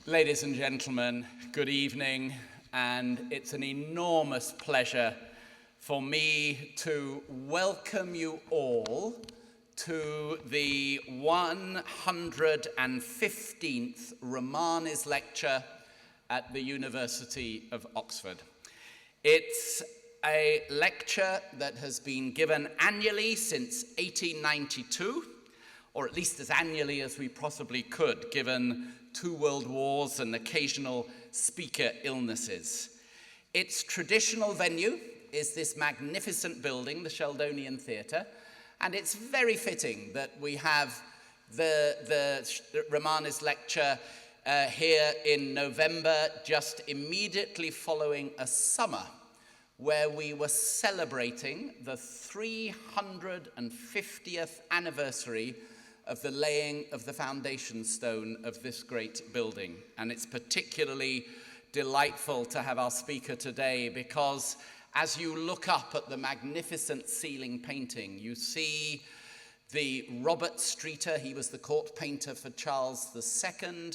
Ladies and gentlemen, good evening, and it's an enormous pleasure for me to welcome you all to the 115th Romanes Lecture at the University of Oxford. It's a lecture that has been given annually since 1892, or at least as annually as we possibly could, given 2 world wars and occasional speaker illnesses. Its traditional venue is this magnificent building, the Sheldonian Theatre, and it's very fitting that we have the Romanes Lecture here in November, just immediately following a summer where we were celebrating the 350th anniversary of the laying of the foundation stone of this great building. And it's particularly delightful to have our speaker today because as you look up at the magnificent ceiling painting, you see the Robert Streeter. He was the court painter for Charles II,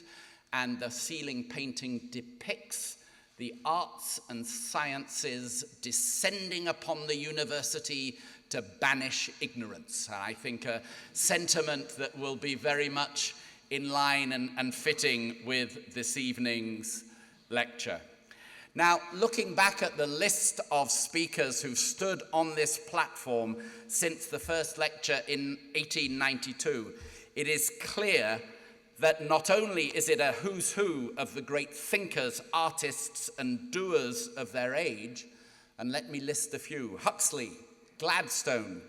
and the ceiling painting depicts the arts and sciences descending upon the university to banish ignorance. I think a sentiment that will be very much in line and fitting with this evening's lecture. Now, looking back at the list of speakers who've stood on this platform since the first lecture in 1892, it is clear that not only is it a who's who of the great thinkers, artists, and doers of their age, and let me list a few: Huxley, Gladstone,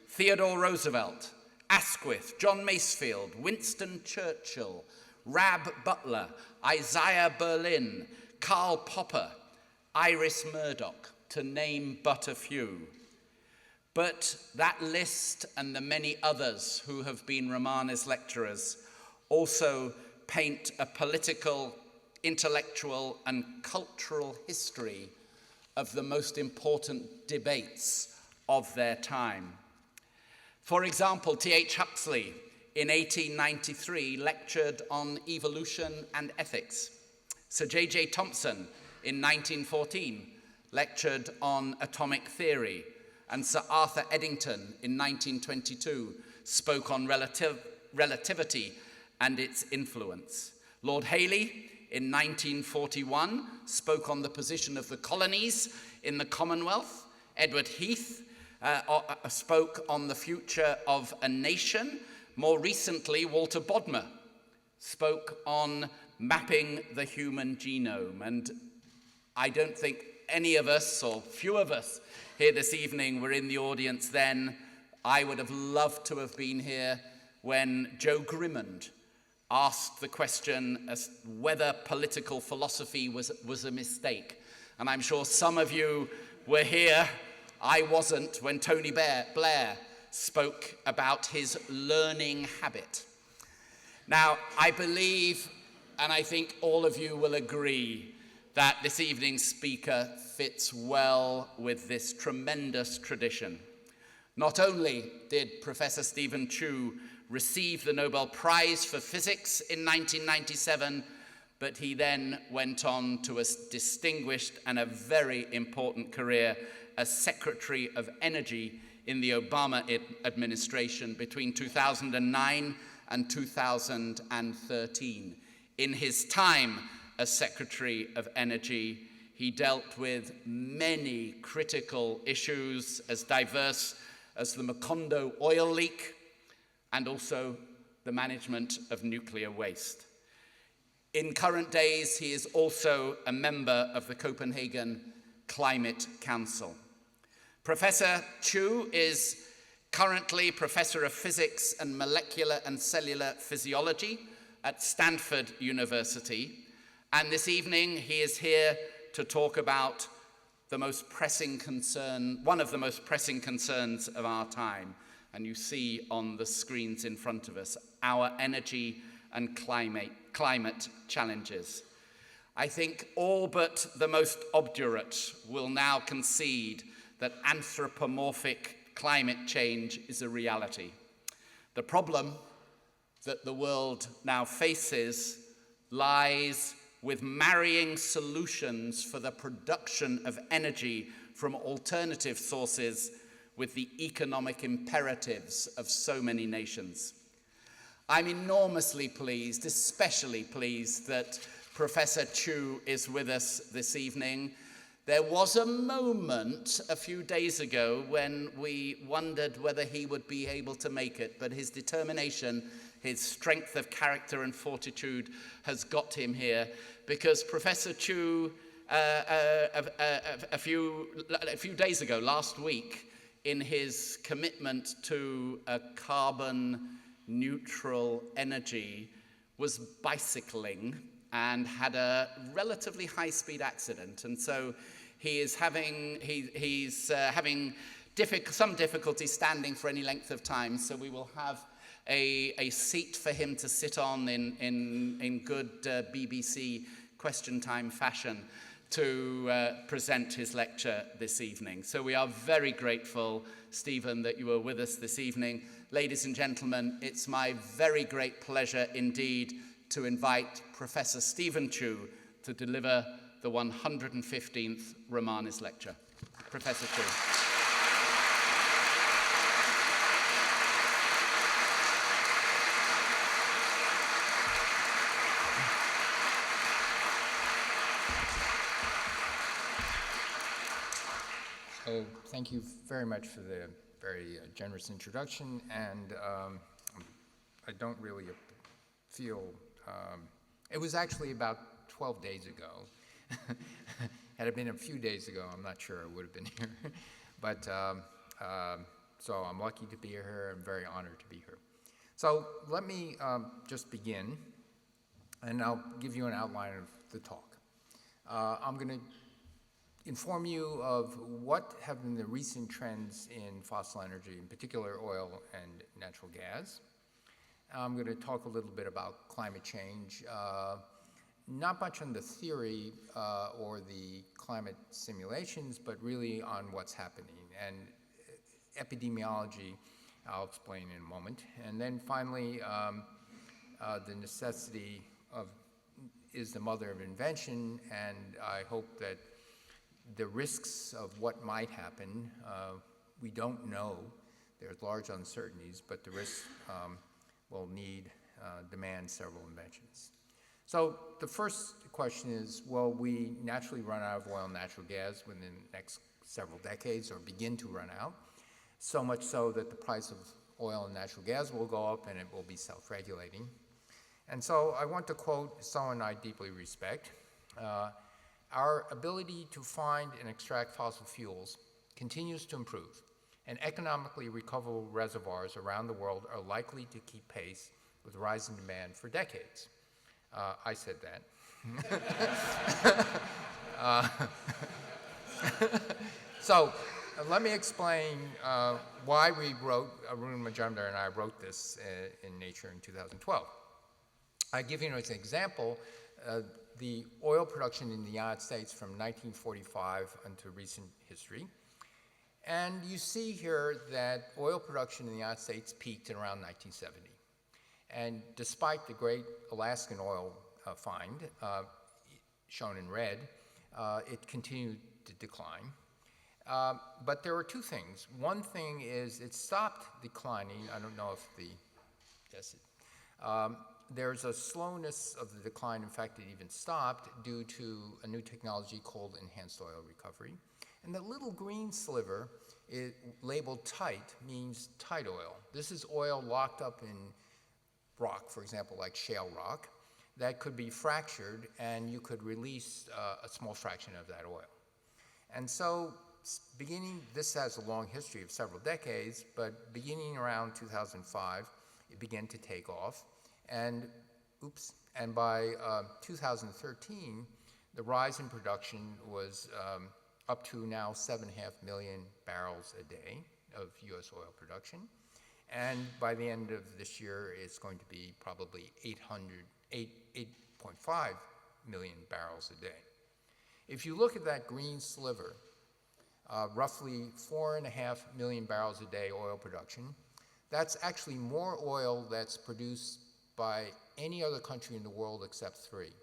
Theodore Roosevelt, Asquith, John Masefield, Winston Churchill, Rab Butler, Isaiah Berlin, Karl Popper, Iris Murdoch, to name but a few. But that list and the many others who have been Romanes lecturers also paint a political, intellectual, and cultural history of the most important debates of their time. For example, T.H. Huxley in 1893 lectured on evolution and ethics. Sir J.J. Thomson in 1914 lectured on atomic theory, and Sir Arthur Eddington in 1922 spoke on relativity and its influence. Lord Hailey in 1941 spoke on the position of the colonies in the Commonwealth. Edward Heath spoke on the future of a nation. More recently, Walter Bodmer spoke on mapping the human genome. And I don't think any of us, or few of us here this evening, were in the audience then. I would have loved to have been here when Joe Grimmond asked the question as whether political philosophy was a mistake. And I'm sure some of you were here. I wasn't, when Tony Blair spoke about his learning habit. Now, I believe, and I think all of you will agree, that this evening's speaker fits well with this tremendous tradition. Not only did Professor Stephen Chu receive the Nobel Prize for Physics in 1997, but he then went on to a distinguished and a very important career as Secretary of Energy in the Obama administration between 2009 and 2013. In his time as Secretary of Energy, he dealt with many critical issues as diverse as the Macondo oil leak and also the management of nuclear waste. In current days, he is also a member of the Copenhagen Climate Council. Professor Chu is currently Professor of Physics and Molecular and Cellular Physiology at Stanford University. And this evening, he is here to talk about the most pressing concern, one of the most pressing concerns of our time. And you see on the screens in front of us, our energy and climate challenges. I think all but the most obdurate will now concede that anthropomorphic climate change is a reality. The problem that the world now faces lies with marrying solutions for the production of energy from alternative sources with the economic imperatives of so many nations. I'm enormously pleased, especially pleased, that Professor Chu is with us this evening. There was a moment a few days ago when we wondered whether he would be able to make it, but his determination, his strength of character and fortitude has got him here, because Professor Chu, a few days ago, last week, in his commitment to a carbon-neutral energy, was bicycling and had a relatively high-speed accident, and so he's having some difficulty standing for any length of time. So we will have a seat for him to sit on in good BBC question time fashion to present his lecture this evening. So we are very grateful, Stephen, that you are with us this evening. Ladies and gentlemen, it's my very great pleasure indeed to invite Professor Stephen Chu to deliver the 115th Romanes Lecture. Professor Chu. So thank you very much for the very generous introduction, and I don't really feel, it was actually about 12 days ago. Had it been a few days ago, I'm not sure I would have been here. But so I'm lucky to be here. I'm very honored to be here. So let me just begin, and I'll give you an outline of the talk. I'm going to inform you of what have been the recent trends in fossil energy, in particular oil and natural gas. I'm going to talk a little bit about climate change, not much on the theory or the climate simulations, but really on what's happening. And epidemiology, I'll explain in a moment. And then finally, the necessity is the mother of invention, and I hope that the risks of what might happen, we don't know. There's large uncertainties, but the risks will demand several inventions. So the first question is, will we naturally run out of oil and natural gas within the next several decades, or begin to run out? So much so that the price of oil and natural gas will go up and it will be self-regulating. And so I want to quote someone I deeply respect. Our ability to find and extract fossil fuels continues to improve, and economically recoverable reservoirs around the world are likely to keep pace with rising demand for decades. I said that. So let me explain why Arun Majumdar and I wrote this in Nature in 2012. I give you as an example the oil production in the United States from 1945 until recent history. And you see here that oil production in the United States peaked in around 1970. And despite the great Alaskan oil find, shown in red, it continued to decline. But there were two things. One thing is it stopped declining. I don't know if there's a slowness of the decline. In fact, it even stopped due to a new technology called enhanced oil recovery. And the little green sliver, labeled tight, means tight oil. This is oil locked up in rock, for example, like shale rock, that could be fractured, and you could release a small fraction of that oil. And so this has a long history of several decades, but beginning around 2005, it began to take off. And by 2013, the rise in production was up to now 7.5 million barrels a day of U.S. oil production. And by the end of this year, it's going to be probably 8.5 million barrels a day. If you look at that green sliver, roughly 4.5 million barrels a day oil production, that's actually more oil that's produced by any other country in the world except three: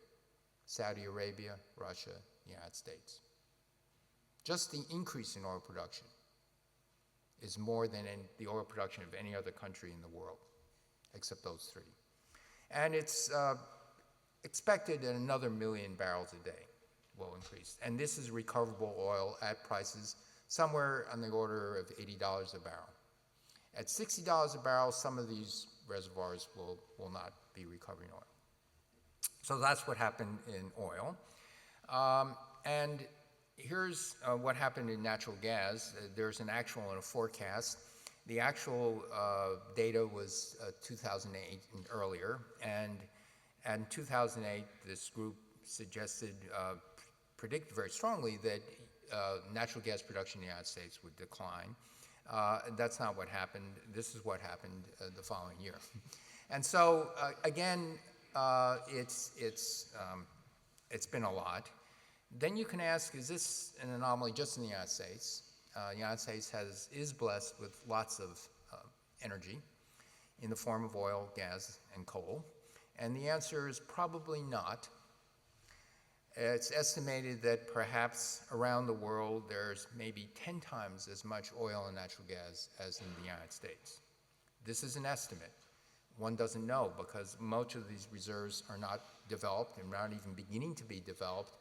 Saudi Arabia, Russia, the United States. Just the increase in oil production is more than in the oil production of any other country in the world, except those three. And it's expected that another 1 million barrels a day will increase. And this is recoverable oil at prices somewhere on the order of $80 a barrel. At $60 a barrel, some of these reservoirs will not be recovering oil. So that's what happened in oil. And here's what happened in natural gas. There's an actual and a forecast. The actual data was 2008 and earlier. And in 2008, this group predicted very strongly that natural gas production in the United States would decline. That's not what happened. This is what happened the following year. And so, again, it's been a lot. Then you can ask, is this an anomaly just in the United States? The United States is blessed with lots of energy in the form of oil, gas, and coal. And the answer is probably not. It's estimated that perhaps around the world there's maybe 10 times as much oil and natural gas as in the United States. This is an estimate. One doesn't know because much of these reserves are not developed and not even beginning to be developed,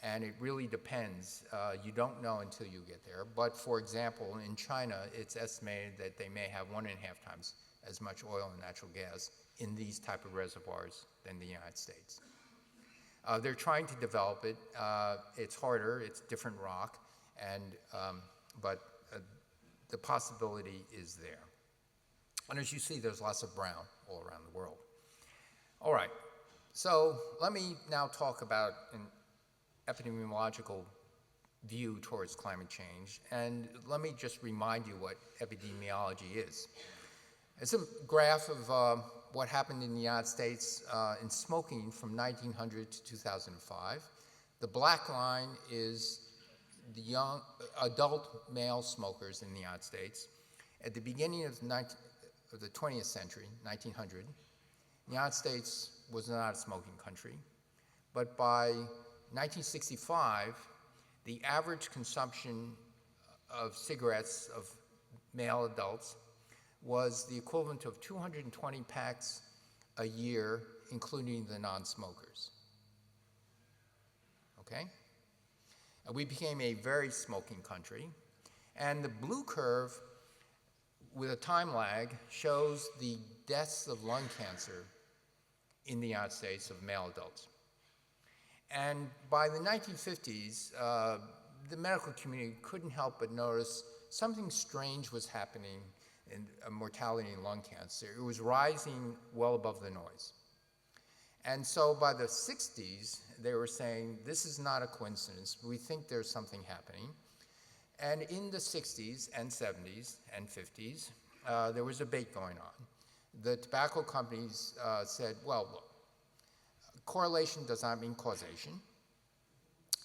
and it really depends. You don't know until you get there. But for example, in China, it's estimated that they may have 1.5 times as much oil and natural gas in these type of reservoirs than the United States. They're trying to develop it. It's harder, it's different rock, but the possibility is there. And as you see, there's lots of brown all around the world. All right, so let me now talk about an epidemiological view towards climate change, and let me just remind you what epidemiology is. It's a graph of what happened in the United States in smoking from 1900 to 2005. The black line is the young adult male smokers in the United States. At the beginning of the 20th century, 1900, the United States was not a smoking country, but by 1965, the average consumption of cigarettes of male adults was the equivalent of 220 packs a year, including the non-smokers. Okay? And we became a very smoking country. And the blue curve, with a time lag, shows the deaths of lung cancer in the United States of male adults. And by the 1950s, the medical community couldn't help but notice something strange was happening in mortality in lung cancer. It was rising well above the noise. And so by the 60s, they were saying, this is not a coincidence. We think there's something happening. And in the 60s and 70s and 50s, there was a debate going on. The tobacco companies said, well, look, correlation does not mean causation.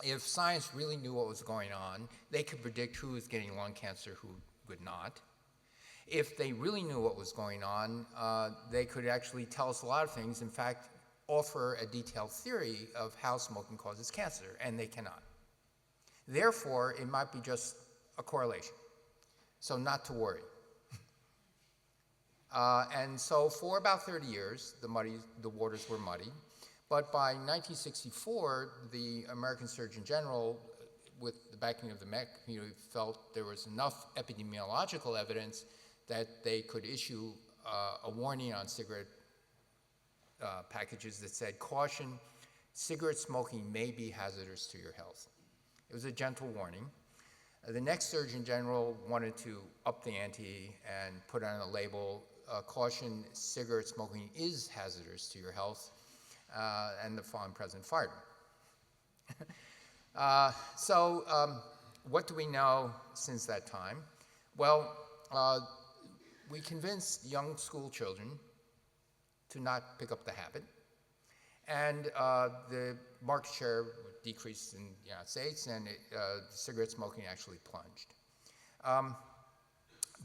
If science really knew what was going on, they could predict who was getting lung cancer, who would not. If they really knew what was going on, they could actually tell us a lot of things. In fact, offer a detailed theory of how smoking causes cancer, and they cannot. Therefore, it might be just a correlation, so not to worry. And so for about 30 years, the waters were muddy. But by 1964, the American Surgeon General, with the backing of the medical community, felt there was enough epidemiological evidence that they could issue a warning on cigarette packages that said, caution, cigarette smoking may be hazardous to your health. It was a gentle warning. The next Surgeon General wanted to up the ante and put on a label, caution, cigarette smoking is hazardous to your health, and the fallen president fired him. What do we know since that time? Well, we convinced young school children to not pick up the habit, and the market share decreased in the United States, and cigarette smoking actually plunged.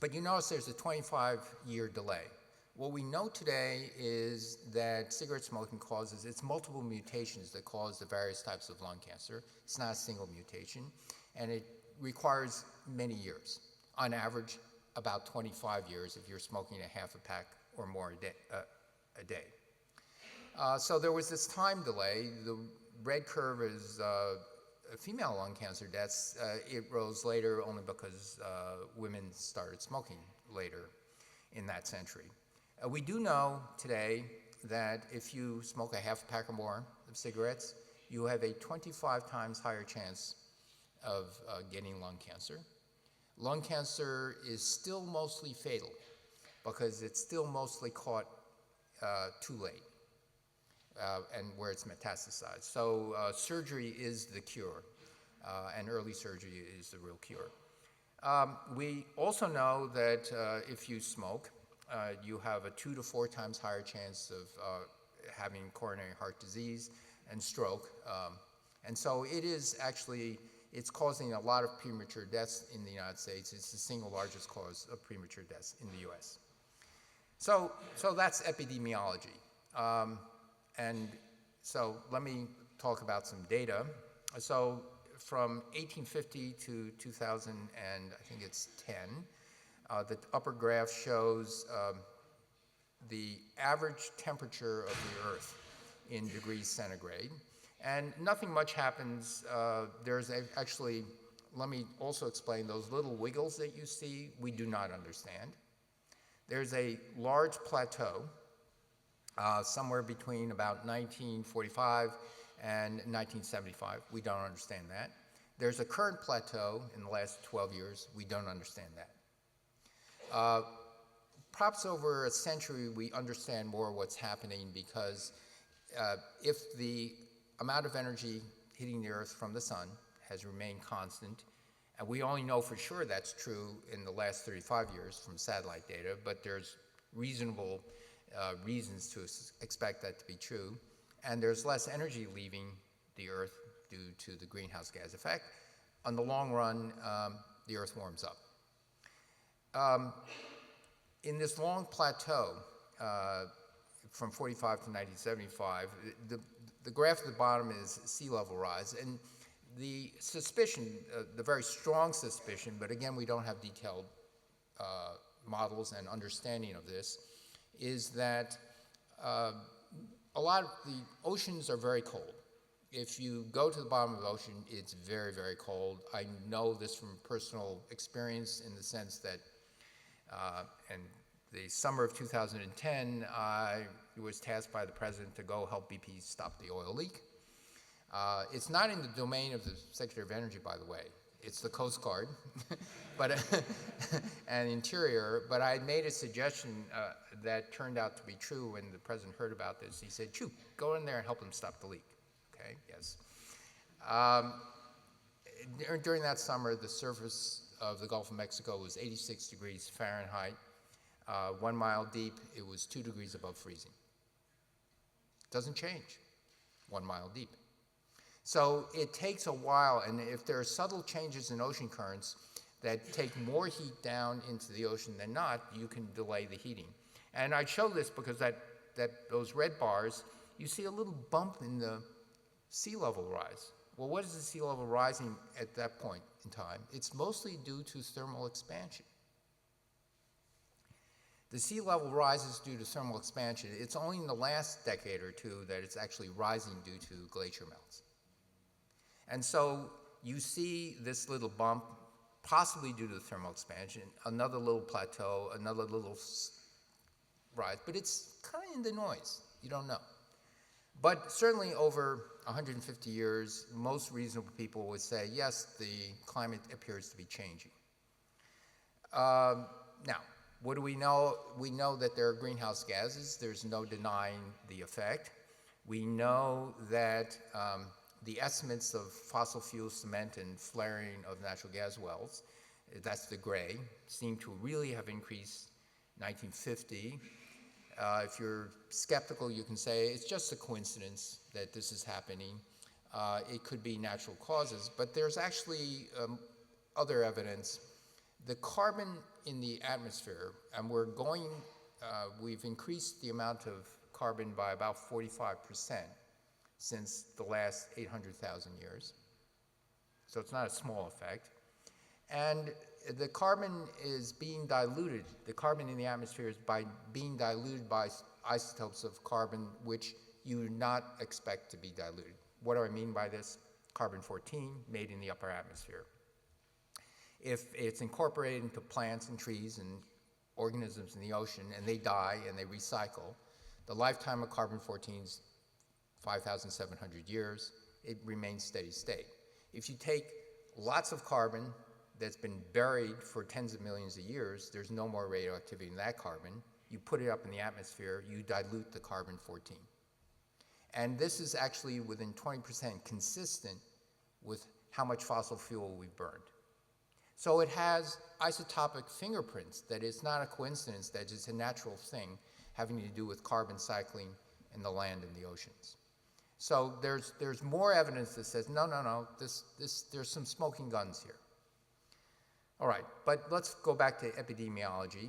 But you notice there's a 25-year delay. What we know today is that cigarette smoking causes, it's multiple mutations that cause the various types of lung cancer. It's not a single mutation, and it requires many years. On average, about 25 years if you're smoking a half a pack or more a day. So there was this time delay. The red curve is female lung cancer deaths. It rose later only because women started smoking later in that century. We do know today that if you smoke a half a pack or more of cigarettes, you have a 25 times higher chance of getting lung cancer. Lung cancer is still mostly fatal because it's still mostly caught too late and where it's metastasized. So surgery is the cure, and early surgery is the real cure. We also know that if you smoke, you have a 2 to 4 times higher chance of having coronary heart disease and stroke. And so it is actually, it's causing a lot of premature deaths in the United States. It's the single largest cause of premature deaths in the US. So that's epidemiology. And so let me talk about some data. So from 1850 to 2000, and I think it's 10, the upper graph shows the average temperature of the Earth in degrees centigrade. And nothing much happens. There's actually, let me also explain, those little wiggles that you see, we do not understand. There's a large plateau somewhere between about 1945 and 1975. We don't understand that. There's a current plateau in the last 12 years. We don't understand that. Perhaps over a century, we understand more what's happening because if the amount of energy hitting the Earth from the sun has remained constant, and we only know for sure that's true in the last 35 years from satellite data, but there's reasonable reasons to expect that to be true, and there's less energy leaving the Earth due to the greenhouse gas effect. On the long run, the Earth warms up. In this long plateau, from 45 to 1975, the graph at the bottom is sea level rise, and the suspicion, the very strong suspicion, but again we don't have detailed models and understanding of this, is that a lot of the oceans are very cold. If you go to the bottom of the ocean, it's very, very cold. I know this from personal experience in the sense that in the summer of 2010, I was tasked by the president to go help BP stop the oil leak. It's not in the domain of the Secretary of Energy, by the way. It's the Coast Guard but and Interior, but I made a suggestion that turned out to be true when the president heard about this. He said, Chu, go in there and help them stop the leak. Okay, yes. During that summer, the surface of the Gulf of Mexico was 86 degrees Fahrenheit. 1 mile deep, it was 2 degrees above freezing. Doesn't change 1 mile deep. So it takes a while, and if there are subtle changes in ocean currents that take more heat down into the ocean than not, you can delay the heating. And I show this because those red bars, you see a little bump in the sea level rise. Well, what is the sea level rising at that point in time? It's mostly due to thermal expansion. The sea level rises due to thermal expansion. It's only in the last decade or two that it's actually rising due to glacier melts. And so you see this little bump, possibly due to the thermal expansion, another little plateau, another little rise, but it's kind of in the noise. You don't know. But certainly over 150 years, most reasonable people would say, yes, the climate appears to be changing. Now, what do we know? We know that there are greenhouse gases. There's no denying the effect. We know that the estimates of fossil fuel cement and flaring of natural gas wells, that's the gray, seem to really have increased 1950. If you're skeptical, you can say it's just a coincidence that this is happening. It could be natural causes, but there's actually other evidence. The carbon in the atmosphere, and we're going we've increased the amount of carbon by about 45% since the last 800,000 years. So it's not a small effect. And the carbon is being diluted. The carbon in the atmosphere is being diluted by isotopes of carbon which you do not expect to be diluted. What do I mean by this? Carbon-14 made in the upper atmosphere. If it's incorporated into plants and trees and organisms in the ocean and they die and they recycle, the lifetime of carbon-14 is 5,700 years. It remains steady state. If you take lots of carbon that's been buried for tens of millions of years, there's no more radioactivity in that carbon. You put it up in the atmosphere, you dilute the carbon-14. And this is actually within 20% consistent with how much fossil fuel we've burned. So it has isotopic fingerprints that it's not a coincidence, that it's a natural thing having to do with carbon cycling in the land and the oceans. So there's more evidence that says, no, there's some smoking guns here. All right, but let's go back to epidemiology.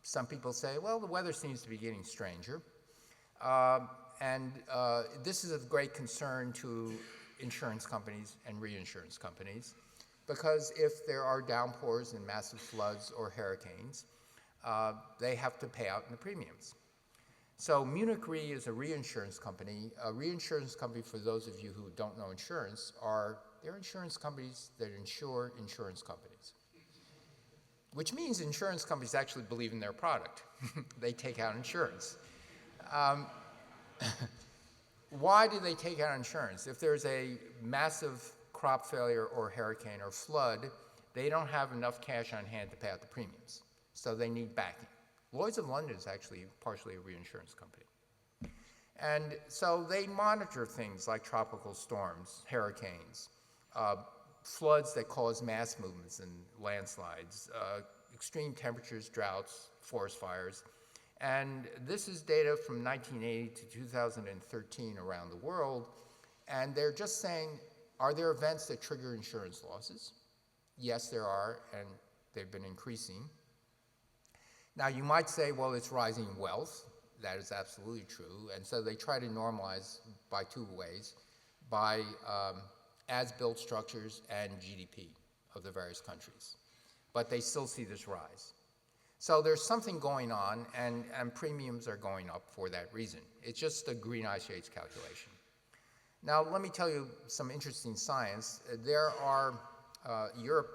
Some people say, well, the weather seems to be getting stranger. This is of great concern to insurance companies and reinsurance companies, because if there are downpours and massive floods or hurricanes, they have to pay out in the premiums. So Munich Re is a reinsurance company. A reinsurance company, for those of you who don't know insurance, they're insurance companies that insure insurance companies, which means insurance companies actually believe in their product. They take out insurance. Why do they take out insurance? If there's a massive crop failure or hurricane or flood, they don't have enough cash on hand to pay out the premiums. So they need backing. Lloyd's of London is actually partially a reinsurance company. And so they monitor things like tropical storms, hurricanes, floods that cause mass movements and landslides, extreme temperatures, droughts, forest fires. And this is data from 1980 to 2013 around the world. And they're just saying, are there events that trigger insurance losses? Yes, there are, and they've been increasing. Now, you might say, well, it's rising wealth. That is absolutely true. And so they try to normalize by two ways, by as-built structures and GDP of the various countries. But they still see this rise. So there's something going on, and premiums are going up for that reason. It's just a green ice age calculation. Now, let me tell you some interesting science. There are, Europe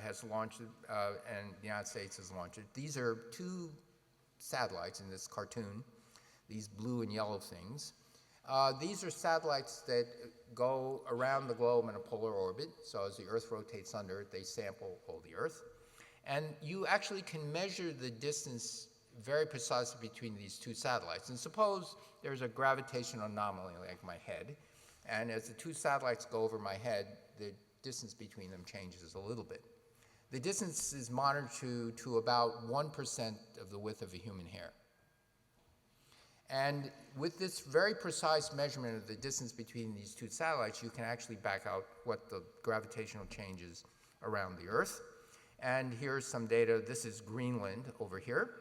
has launched it, and the United States has launched it. These are two satellites in this cartoon, these blue and yellow things. These are satellites that go around the globe in a polar orbit. So as the Earth rotates under it, they sample all the Earth. And you actually can measure the distance very precisely between these two satellites. And suppose there's a gravitational anomaly like my head, and as the two satellites go over my head, the distance between them changes a little bit. The distance is monitored to about 1% of the width of a human hair. And with this very precise measurement of the distance between these two satellites, you can actually back out what the gravitational change is around the Earth. And here's some data. This is Greenland over here.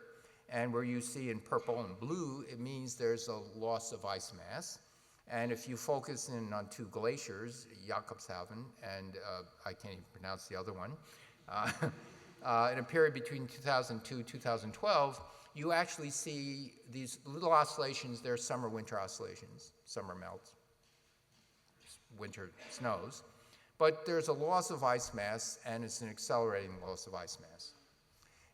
And where you see in purple and blue, it means there's a loss of ice mass. And if you focus in on two glaciers, Jakobshavn and I can't even pronounce the other one, in a period between 2002 and 2012, you actually see these little oscillations. They're summer-winter oscillations. Summer melts, winter snows. But there's a loss of ice mass, and it's an accelerating loss of ice mass.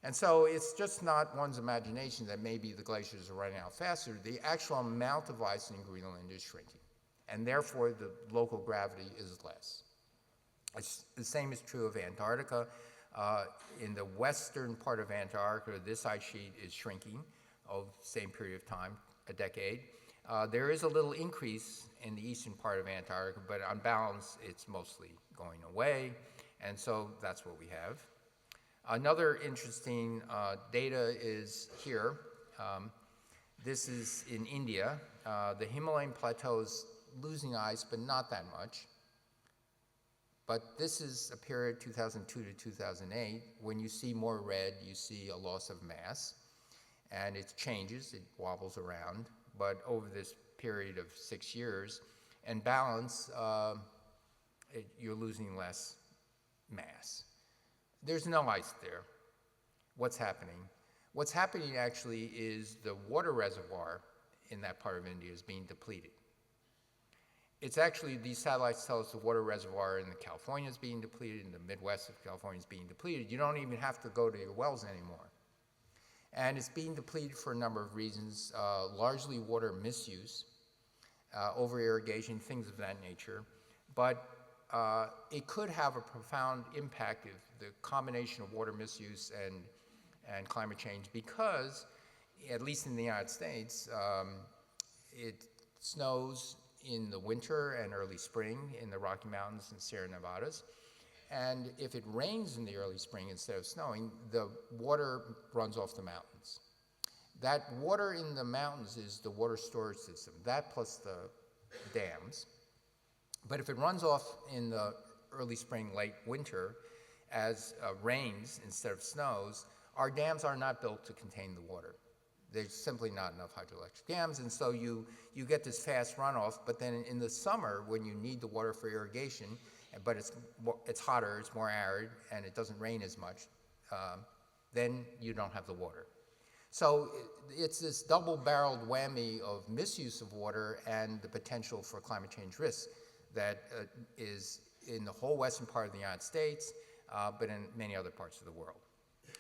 And so it's just not one's imagination that maybe the glaciers are running out faster. The actual amount of ice in Greenland is shrinking, and therefore the local gravity is less. The same is true of Antarctica. In the western part of Antarctica, this ice sheet is shrinking over the same period of time, a decade. There is a little increase in the eastern part of Antarctica, but on balance, it's mostly going away, and so that's what we have. Another interesting data is here. This is in India. The Himalayan plateau is losing ice, but not that much. But this is a period 2002 to 2008. When you see more red, you see a loss of mass. and it changes, it wobbles around, but over this period of 6 years, and balance, you're losing less mass. There's no ice there. What's happening? What's happening actually is the water reservoir in that part of India is being depleted. It's actually, these satellites tell us the water reservoir in California is being depleted, in the Midwest of California is being depleted. You don't even have to go to your wells anymore. And it's being depleted for a number of reasons, largely water misuse, over-irrigation, things of that nature. But it could have a profound impact if the combination of water misuse and climate change, because, at least in the United States, it snows in the winter and early spring in the Rocky Mountains and Sierra Nevadas. And if it rains in the early spring instead of snowing, the water runs off the mountains. That water in the mountains is the water storage system, that plus the dams. But if it runs off in the early spring, late winter, as rains instead of snows, our dams are not built to contain the water. There's simply not enough hydroelectric dams, and so you get this fast runoff, but then in the summer, when you need the water for irrigation, but it's hotter, it's more arid, and it doesn't rain as much, then you don't have the water. So it's this double-barreled whammy of misuse of water and the potential for climate change risks that is in the whole western part of the United States, but in many other parts of the world.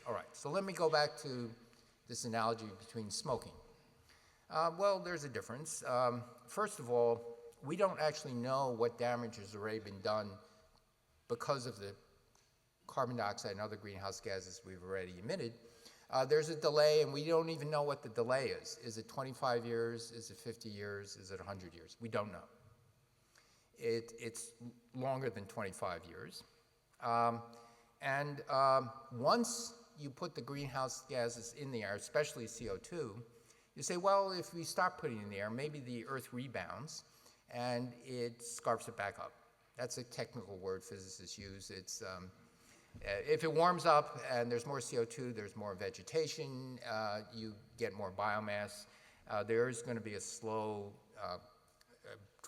All right, so let me go back to this analogy between smoking. Well, there's a difference. First of all, we don't actually know what damage has already been done because of the carbon dioxide and other greenhouse gases we've already emitted. There's a delay, and we don't even know what the delay is. Is it 25 years? Is it 50 years? Is it 100 years? We don't know. It's longer than 25 years. Once you put the greenhouse gases in the air, especially CO2, you say, well, if we start putting it in the air, maybe the Earth rebounds and it scarfs it back up. That's a technical word physicists use. It's, if it warms up and there's more CO2, there's more vegetation, you get more biomass. There is going to be a slow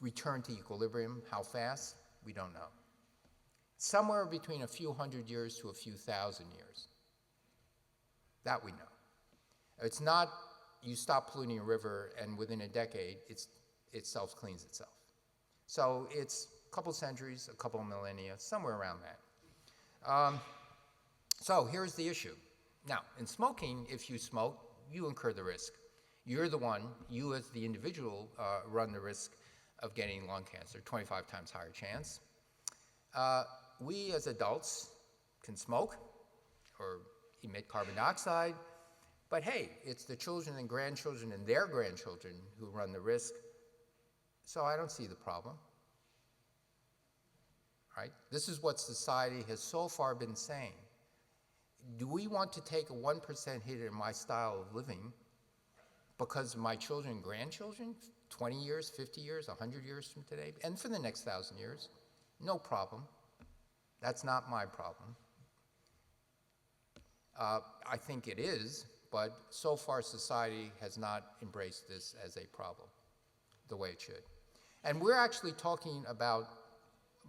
return to equilibrium. How fast? We don't know. Somewhere between a few hundred years to a few thousand years. That we know. It's not you stop polluting a river and within a decade it self-cleans itself. So it's a couple centuries, a couple millennia, somewhere around that. So here's the issue. Now, in smoking, if you smoke, you incur the risk. You're the one, you as the individual, run the risk of getting lung cancer, 25 times higher chance. We as adults can smoke or emit carbon dioxide, but hey, it's the children and grandchildren and their grandchildren who run the risk, so I don't see the problem. Right? This is what society has so far been saying. Do we want to take a 1% hit in my style of living because of my children and grandchildren, 20 years, 50 years, 100 years from today, and for the next 1,000 years? No problem. That's not my problem. I think it is, but so far society has not embraced this as a problem the way it should. And we're actually talking about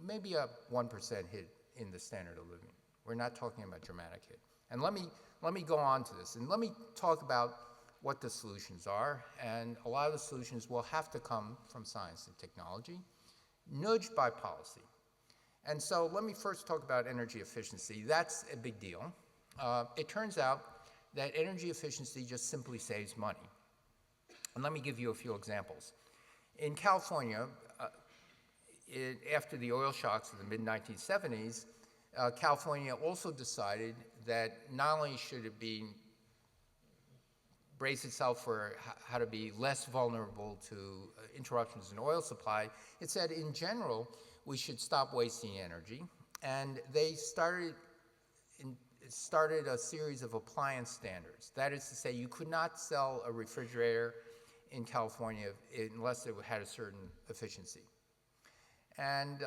maybe a 1% hit in the standard of living. We're not talking about dramatic hit. And let me go on to this, and let me talk about what the solutions are. And a lot of the solutions will have to come from science and technology, nudged by policy. And so let me first talk about energy efficiency. That's a big deal. It turns out that energy efficiency just simply saves money. And let me give you a few examples. In California, after the oil shocks of the mid-1970s, California also decided that not only should it brace itself for how to be less vulnerable to interruptions in oil supply, it said in general we should stop wasting energy. And they started a series of appliance standards. That is to say, you could not sell a refrigerator in California unless it had a certain efficiency. And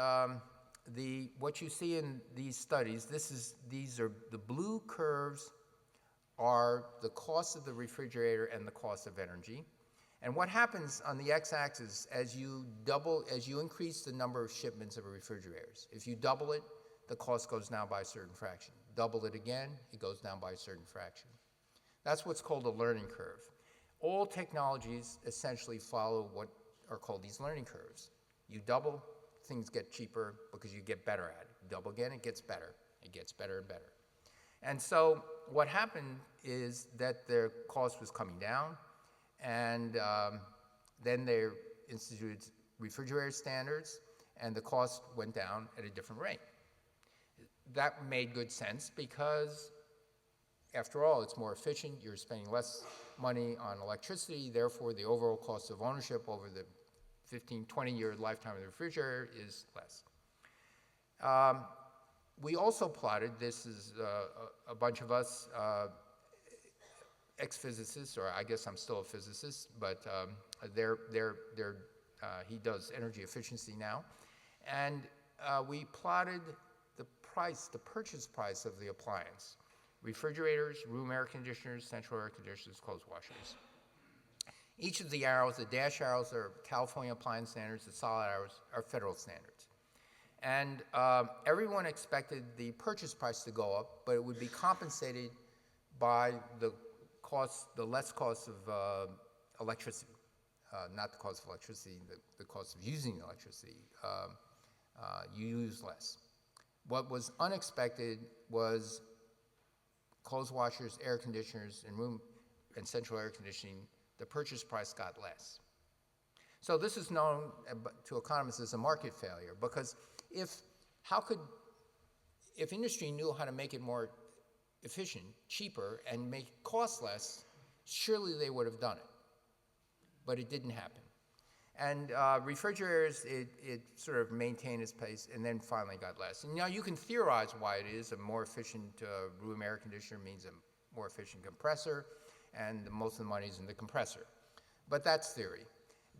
what you see in these studies, these are the blue curves are the cost of the refrigerator and the cost of energy. And what happens on the x-axis as you increase the number of shipments of refrigerators, if you double it, the cost goes down by a certain fraction. Double it again, it goes down by a certain fraction. That's what's called a learning curve. All technologies essentially follow what are called these learning curves. You double, things get cheaper because you get better at it. You double again, it gets better. It gets better and better. And so what happened is that their cost was coming down, and then they instituted refrigerator standards, and the cost went down at a different rate. That made good sense because, after all, it's more efficient. You're spending less money on electricity. Therefore, the overall cost of ownership over the 15, 20-year lifetime of the refrigerator is less. We also plotted, this is a bunch of us, ex-physicists, or I guess I'm still a physicist, but he does energy efficiency now. And we plotted the purchase price of the appliance. Refrigerators, room air conditioners, central air conditioners, clothes washers. Each of the arrows, the dash arrows are California appliance standards, the solid arrows are federal standards. And everyone expected the purchase price to go up, but it would be compensated by the less cost of electricity. Not the cost of electricity, the cost of using electricity. You use less. What was unexpected was clothes washers, air conditioners, and room and central air conditioning, the purchase price got less. So this is known to economists as a market failure, because if industry knew how to make it more efficient, cheaper, and make it cost less, surely they would have done it. But it didn't happen. And refrigerators, it sort of maintained its pace and then finally got less. And now you can theorize why it is. A more efficient room air conditioner means a more efficient compressor, and most of the money is in the compressor. But that's theory.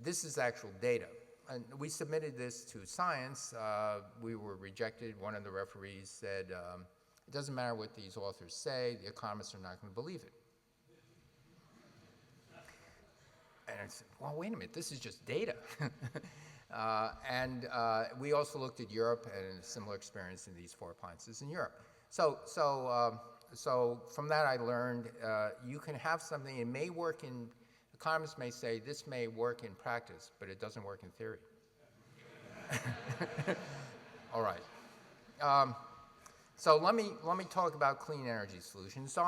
This is actual data. And we submitted this to Science. We were rejected. One of the referees said, it doesn't matter what these authors say, the economists are not going to believe it. And I said, well, wait a minute, this is just data. And we also looked at Europe and a similar experience in these 4 appliances in Europe. So from that I learned you can have something, it may work in, economists may say this may work in practice, but it doesn't work in theory. All right. So let me talk about clean energy solutions. So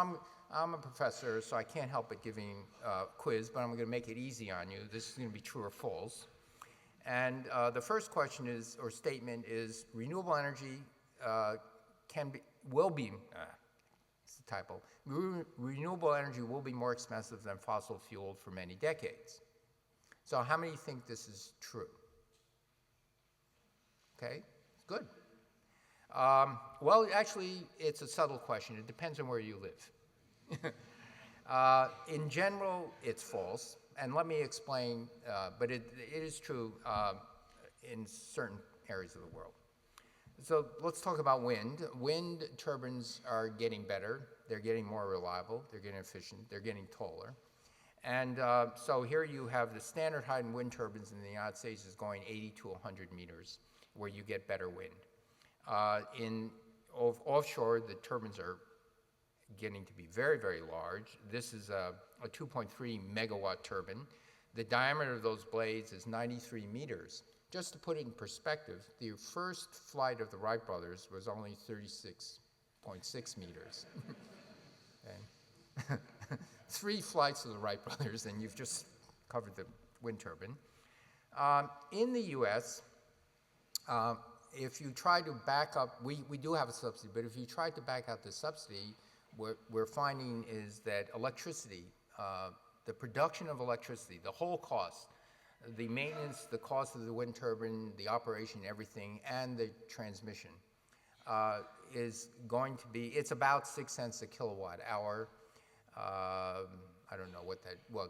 I'm a professor, so I can't help but giving a quiz, but I'm going to make it easy on you. This is going to be true or false. And the first question is, or statement is, renewable energy it's a typo. Renewable energy will be more expensive than fossil fuel for many decades. So how many think this is true? Okay, good. Well, actually, it's a subtle question. It depends on where you live. In general, it's false, and let me explain, but it is true in certain areas of the world. So let's talk about wind. Wind turbines are getting better. They're getting more reliable. They're getting efficient. They're getting taller. And so here you have the standard height in wind turbines in the United States is going 80 to 100 meters, where you get better wind. Offshore, the turbines are getting to be very, very large. This is a 2.3 megawatt turbine. The diameter of those blades is 93 meters. Just to put it in perspective, the first flight of the Wright brothers was only 36.6 meters. Okay. 3 flights of the Wright brothers, and you've just covered the wind turbine. In the US, if you try to back up, we do have a subsidy, but if you try to back out the subsidy, what we're finding is that electricity, the production of electricity, the whole cost, the maintenance, the cost of the wind turbine, the operation, everything, and the transmission is going to be, it's about 6 cents a kilowatt hour. I don't know what that, well,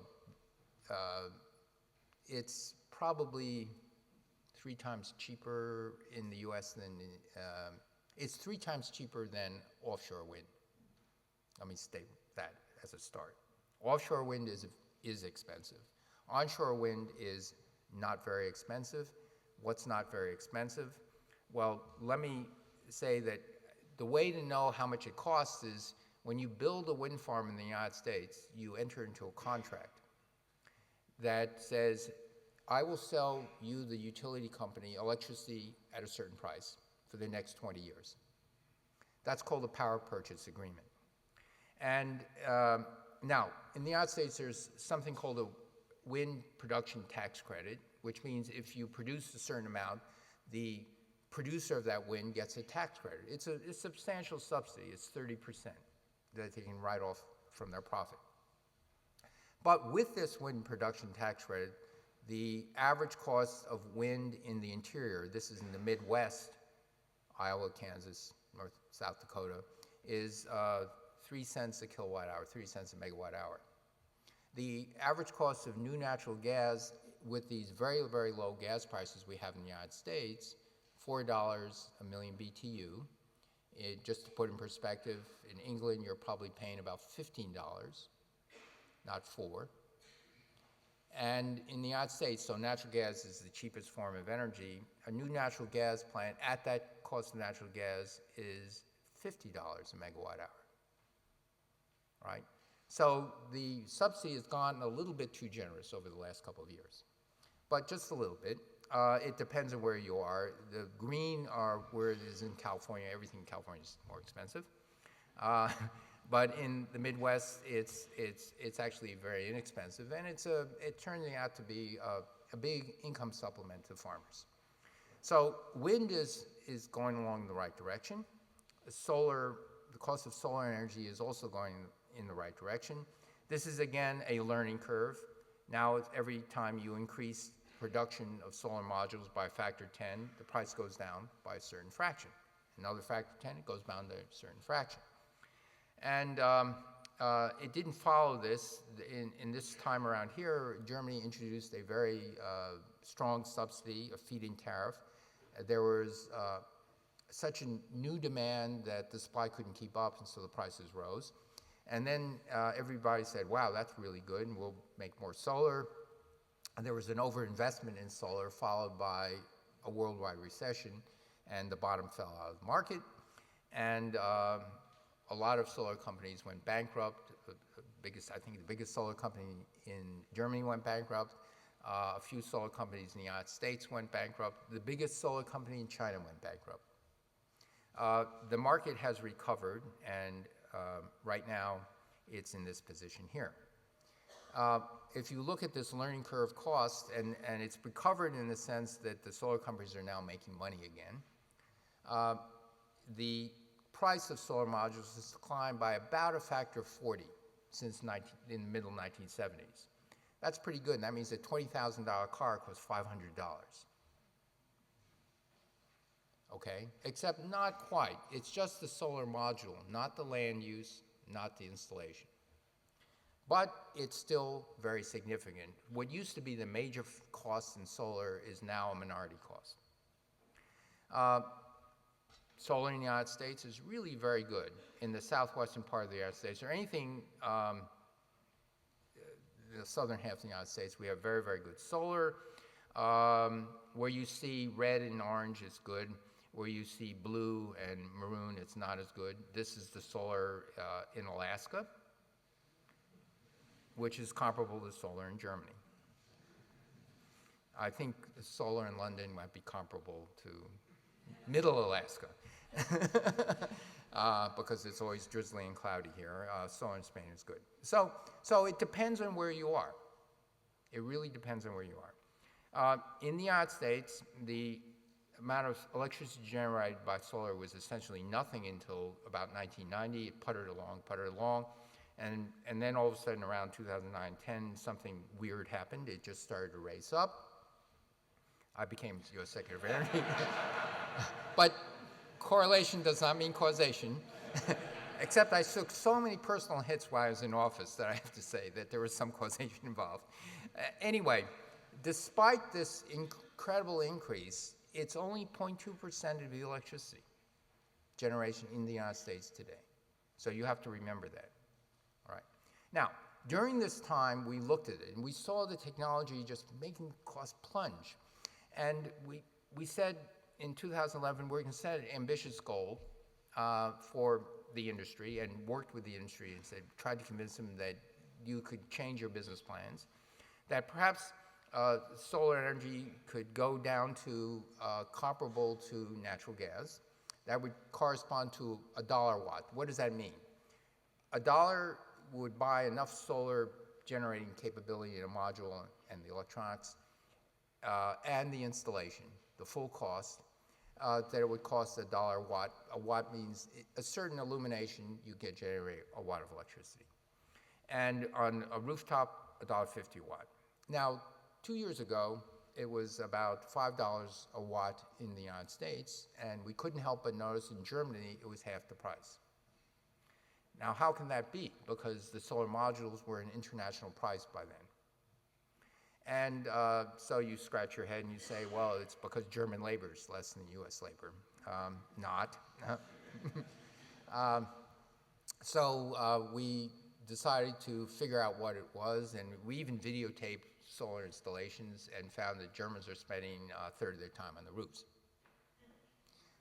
it's probably 3 times cheaper in the US than, it's 3 times cheaper than offshore wind. Let me state that as a start. Offshore wind is expensive. Onshore wind is not very expensive. What's not very expensive? Well, let me say that the way to know how much it costs is when you build a wind farm in the United States, you enter into a contract that says, I will sell you, the utility company, electricity at a certain price for the next 20 years. That's called a power purchase agreement. And now, in the United States, there's something called a wind production tax credit, which means if you produce a certain amount, the producer of that wind gets a tax credit. It's a substantial subsidy. It's 30% that they can write off from their profit. But with this wind production tax credit, the average cost of wind in the interior, this is in the Midwest, Iowa, Kansas, North, South Dakota, is 3 cents a kilowatt hour, 3 cents a megawatt hour. The average cost of new natural gas with these very, very low gas prices we have in the United States, $4 a million BTU. Just to put in perspective, in England, you're probably paying about $15, not $4. And in the United States, so natural gas is the cheapest form of energy. A new natural gas plant at that cost of natural gas is $50 a megawatt hour, right? So the subsidy has gone a little bit too generous over the last couple of years, but just a little bit. It depends on where you are. The green are where it is in California. Everything in California is more expensive. But in the Midwest, it's actually very inexpensive, and it turns out to be a big income supplement to farmers. So wind is going along the right direction. The cost of solar energy is also going in the right direction. This is, again, a learning curve. Now, every time you increase production of solar modules by a factor 10, the price goes down by a certain fraction. Another factor 10, it goes down to a certain fraction. And it didn't follow this. In this time around here, Germany introduced a very strong subsidy, a feed-in tariff. There was such a new demand that the supply couldn't keep up, and so the prices rose. And then everybody said, wow, that's really good, and we'll make more solar. And there was an overinvestment in solar, followed by a worldwide recession, and the bottom fell out of the market. And a lot of solar companies went bankrupt. I think the biggest solar company in Germany went bankrupt. A few solar companies in the United States went bankrupt. The biggest solar company in China went bankrupt. The market has recovered, and right now it's in this position here. If you look at this learning curve cost, and it's recovered in the sense that the solar companies are now making money again, the price of solar modules has declined by about a factor of 40 since in the middle 1970s. That's pretty good, and that means a $20,000 car costs $500. Okay? Except not quite. It's just the solar module, not the land use, not the installation. But it's still very significant. What used to be the major cost in solar is now a minority cost. Solar in the United States is really very good in the southwestern part of the United States, or anything, the southern half of the United States, we have very, very good solar. Where you see red and orange is good. Where you see blue and maroon, it's not as good. This is the solar in Alaska, which is comparable to solar in Germany. I think solar in London might be comparable to middle Alaska, because it's always drizzly and cloudy here. Solar in Spain is good. So it depends on where you are. It really depends on where you are. In the United States, the amount of electricity generated by solar was essentially nothing until about 1990. It puttered along. And then all of a sudden around 2009-10, something weird happened. It just started to race up. I became U.S. Secretary of Energy. But correlation does not mean causation. Except I took so many personal hits while I was in office that I have to say that there was some causation involved. Anyway, despite this incredible increase, it's only 0.2% of the electricity generation in the United States today. So you have to remember that. All right. Now, during this time, we looked at it, and we saw the technology just making costs plunge. And we said in 2011, we're going to set an ambitious goal for the industry, and worked with the industry and said, tried to convince them that you could change your business plans, that perhaps solar energy could go down to comparable to natural gas. That would correspond to $1 a watt. What does that mean? $1 would buy enough solar generating capability in a module and the electronics and the installation, the full cost, that it would cost $1 a watt. A watt means a certain illumination, you get generate a watt of electricity. And on a rooftop, $1.50 a watt. Now, 2 years ago, it was about $5 a watt in the United States, and we couldn't help but notice in Germany it was half the price. Now, how can that be? Because the solar modules were an international price by then. And so you scratch your head and you say, well, it's because German labor is less than US labor. Not. So we decided to figure out what it was, and we even videotaped solar installations and found that Germans are spending a third of their time on the roofs.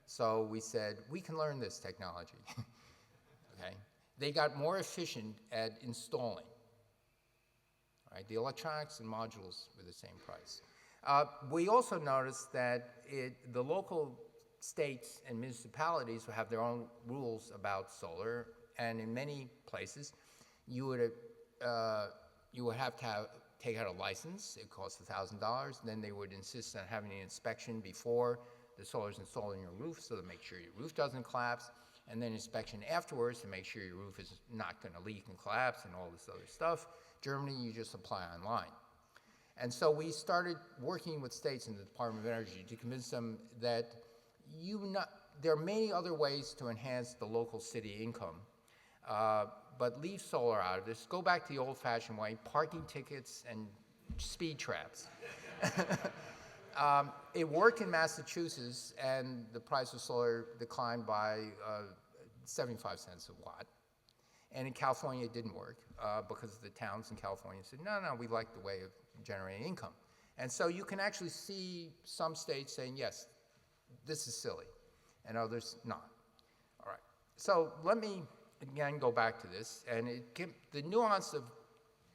So we said, we can learn this technology. Okay? They got more efficient at installing. Right? The electronics and modules were the same price. We also noticed that the local states and municipalities will have their own rules about solar, and in many places, you would have to take out a license. It costs $1,000. Then they would insist on having an inspection before the solar is installed on your roof, so to make sure your roof doesn't collapse, and then inspection afterwards to make sure your roof is not going to leak and collapse and all this other stuff. Germany, you just apply online. And so we started working with states and the Department of Energy to convince them that there are many other ways to enhance the local city income, but leave solar out of this. Go back to the old-fashioned way, parking tickets and speed traps. It worked in Massachusetts, and the price of solar declined by 75 cents a watt. And in California, it didn't work because the towns in California said, no, we like the way of generating income. And so you can actually see some states saying, yes, this is silly, and others not. All right. So let me, again, go back to this. And the nuance of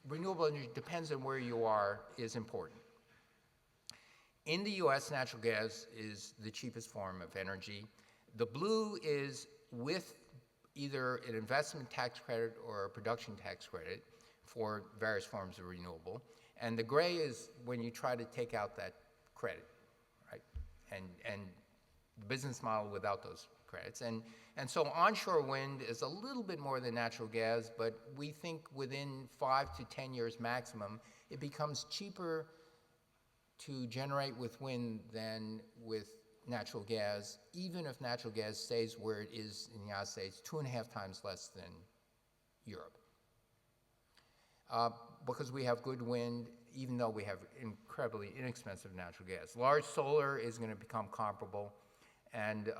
renewable energy depends on where you are is important. In the US, natural gas is the cheapest form of energy. The blue is with either an investment tax credit or a production tax credit for various forms of renewable. And the gray is when you try to take out that credit, right? And the business model without those credits. And so onshore wind is a little bit more than natural gas, but we think within 5 to 10 years maximum, it becomes cheaper to generate with wind than with natural gas, even if natural gas stays where it is in the United States, 2.5 times less than Europe. Because we have good wind, even though we have incredibly inexpensive natural gas. Large solar is going to become comparable, and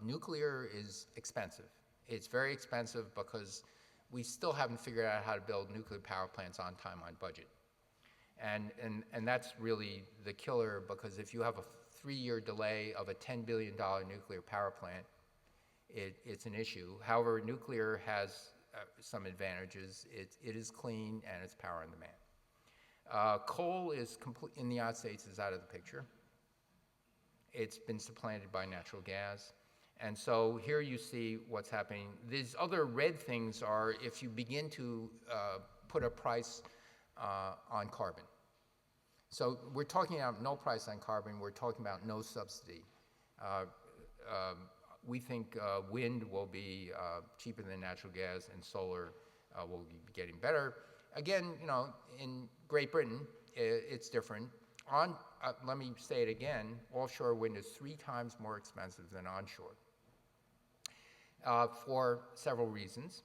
nuclear is expensive. It's very expensive because we still haven't figured out how to build nuclear power plants on time, on budget. And that's really the killer, because if you have a 3-year delay of a $10 billion nuclear power plant, it's an issue. However, nuclear has some advantages. It is clean and it's power on demand. Coal is in the United States is out of the picture. It's been supplanted by natural gas. And so here you see what's happening. These other red things are if you begin to put a price on carbon. So we're talking about no price on carbon. We're talking about no subsidy. We think wind will be cheaper than natural gas, and solar will be getting better. Again, in Great Britain, it's different. Let me say it again, offshore wind is 3 times more expensive than onshore for several reasons.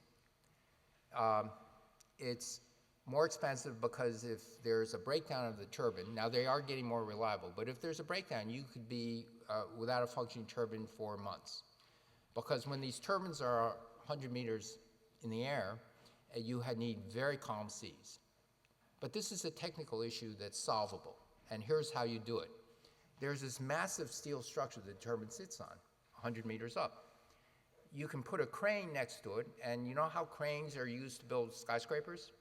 It's more expensive because if there's a breakdown of the turbine, now they are getting more reliable, but if there's a breakdown, you could be without a functioning turbine for months. Because when these turbines are 100 meters in the air you need very calm seas. But this is a technical issue that's solvable, and here's how you do it. There's this massive steel structure the turbine sits on, 100 meters up. You can put a crane next to it, and you know how cranes are used to build skyscrapers?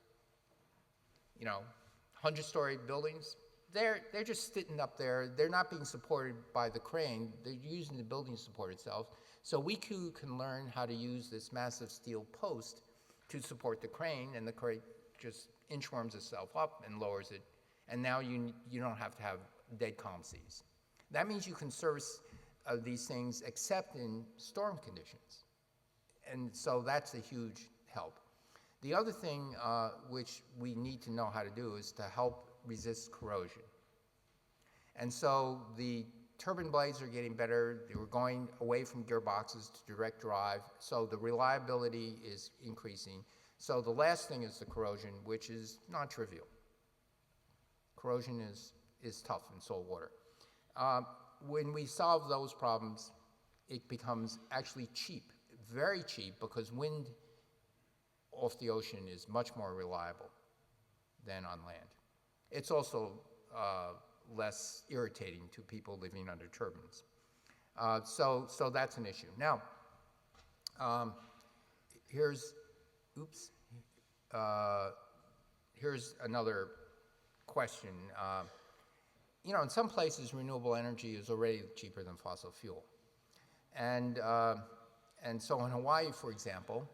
100-story buildings? They're just sitting up there. They're not being supported by the crane. They're using the building to support itself. So we too can learn how to use this massive steel post to support the crane, and the crane just inchworms itself up and lowers it. And now you don't have to have dead calm seas. That means you can service these things except in storm conditions. And so that's a huge help. The other thing which we need to know how to do is to help resist corrosion. And so the turbine blades are getting better. They were going away from gearboxes to direct drive, so the reliability is increasing. So the last thing is the corrosion, which is non-trivial. Corrosion is tough in salt water. When we solve those problems, it becomes actually cheap, very cheap, because wind off the ocean is much more reliable than on land. It's also less irritating to people living under turbines. So that's an issue. Now, here's another question. In some places, renewable energy is already cheaper than fossil fuel. And so in Hawaii, for example,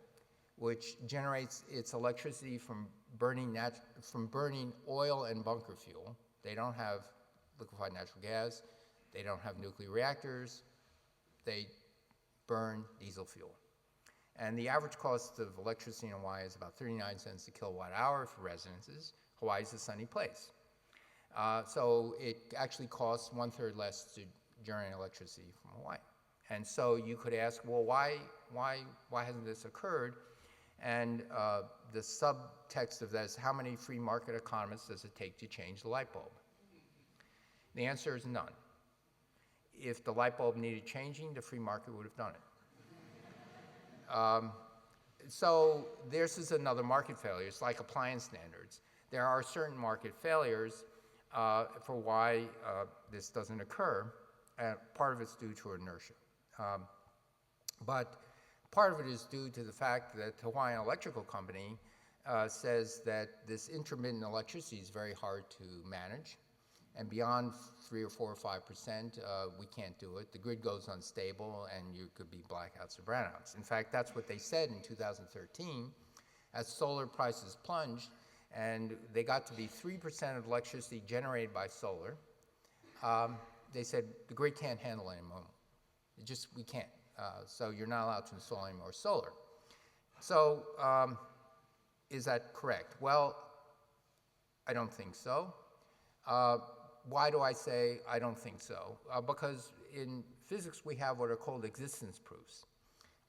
which generates its electricity from burning oil and bunker fuel. They don't have liquefied natural gas. They don't have nuclear reactors. They burn diesel fuel. And the average cost of electricity in Hawaii is about 39 cents a kilowatt hour for residences. Hawaii is a sunny place. So it actually costs 1/3 less to generate electricity from Hawaii. And so you could ask, well, why hasn't this occurred? And the subtext of that is, how many free market economists does it take to change the light bulb? The answer is none. If the light bulb needed changing, the free market would have done it. So this is another market failure. It's like appliance standards. There are certain market failures for why this doesn't occur. Part of it's due to inertia. But part of it is due to the fact that Hawaiian Electrical Company says that this intermittent electricity is very hard to manage, and beyond 3 or 4 or 5%, we can't do it. The grid goes unstable, and you could be blackouts or brownouts. In fact, that's what they said in 2013, as solar prices plunged, and they got to be 3% of electricity generated by solar. They said the grid can't handle it anymore. We can't. So you're not allowed to install any more solar. So is that correct? Well, I don't think so. Why do I say I don't think so? Because in physics we have what are called existence proofs.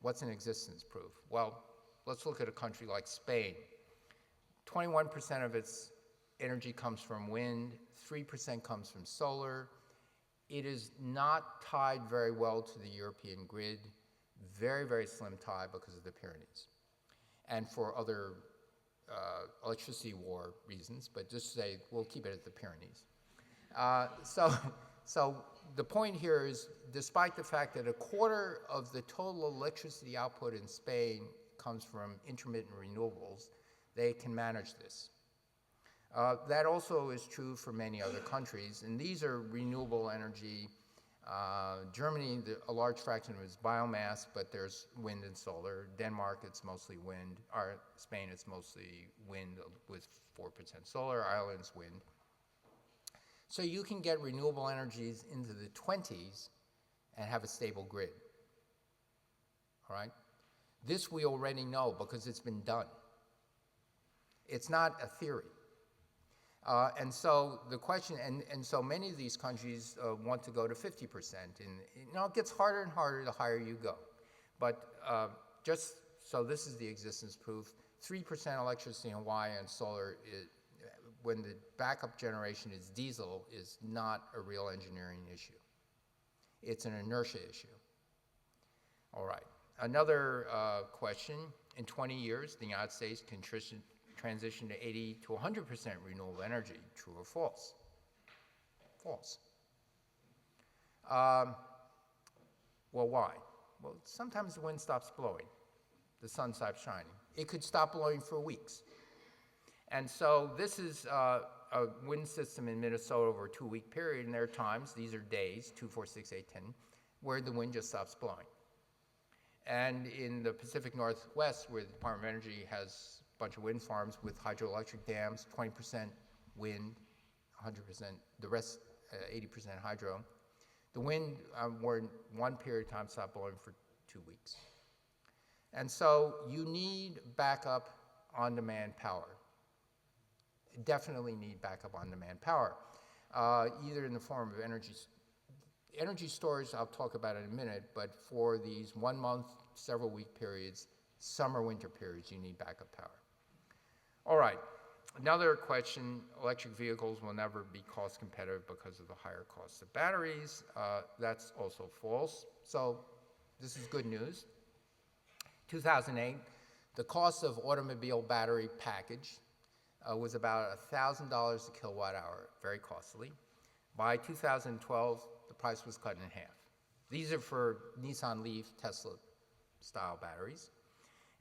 What's an existence proof? Well, let's look at a country like Spain. 21% of its energy comes from wind, 3% comes from solar. It is not tied very well to the European grid, very, very slim tie because of the Pyrenees, and for other electricity war reasons, but just say we'll keep it at the Pyrenees. So the point here is, despite the fact that 1/4 of the total electricity output in Spain comes from intermittent renewables, they can manage this. That also is true for many other countries, and these are renewable energy. Germany, a large fraction of it is biomass, but there's wind and solar. Denmark, it's mostly wind. Spain, it's mostly wind with 4% solar. Ireland's wind. So you can get renewable energies into the 20s and have a stable grid. All right? This we already know because it's been done. It's not a theory. And so the question, and so many of these countries want to go to 50%. And it gets harder and harder the higher you go. But just so this is the existence proof, 3% electricity in Hawaii and solar, when the backup generation is diesel, is not a real engineering issue. It's an inertia issue. All right. Another question, in 20 years, the United States can transition to 80 to 100% renewable energy. True or false? False. Well, why? Well, sometimes the wind stops blowing. The sun stops shining. It could stop blowing for weeks. And so this is a wind system in Minnesota over a 2-week period, and there are times, these are days, 2, 4, 6, 8, 10, where the wind just stops blowing. And in the Pacific Northwest, where the Department of Energy has a bunch of wind farms with hydroelectric dams, 20% wind, 100%, the rest 80% hydro, the wind were one period of time stopped blowing for 2 weeks. And so you need backup on-demand power. Definitely need backup on-demand power, either in the form of energy storage. I'll talk about it in a minute, but for these 1 month, several week periods, summer, winter periods, you need backup power. All right, another question, electric vehicles will never be cost competitive because of the higher cost of batteries. That's also false. So this is good news. 2008, the cost of automobile battery package was about $1,000 a kilowatt hour, very costly. By 2012, the price was cut in half. These are for Nissan Leaf, Tesla style batteries.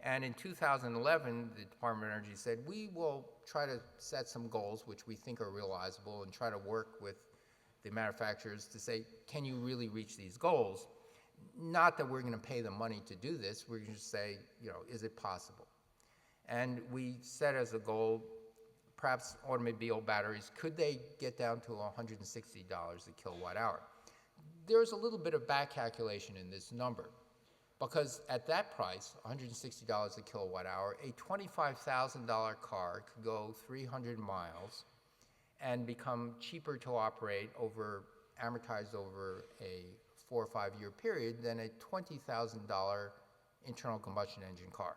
And in 2011, the Department of Energy said, we will try to set some goals which we think are realizable and try to work with the manufacturers to say, can you really reach these goals? Not that we're going to pay them money to do this, we're going to say, is it possible? And we set as a goal, perhaps automobile batteries, could they get down to $160 a kilowatt hour? There's a little bit of back calculation in this number, because at that price, $160 a kilowatt hour, a $25,000 car could go 300 miles and become cheaper to operate amortized over a 4 or 5 year period than a $20,000 internal combustion engine car.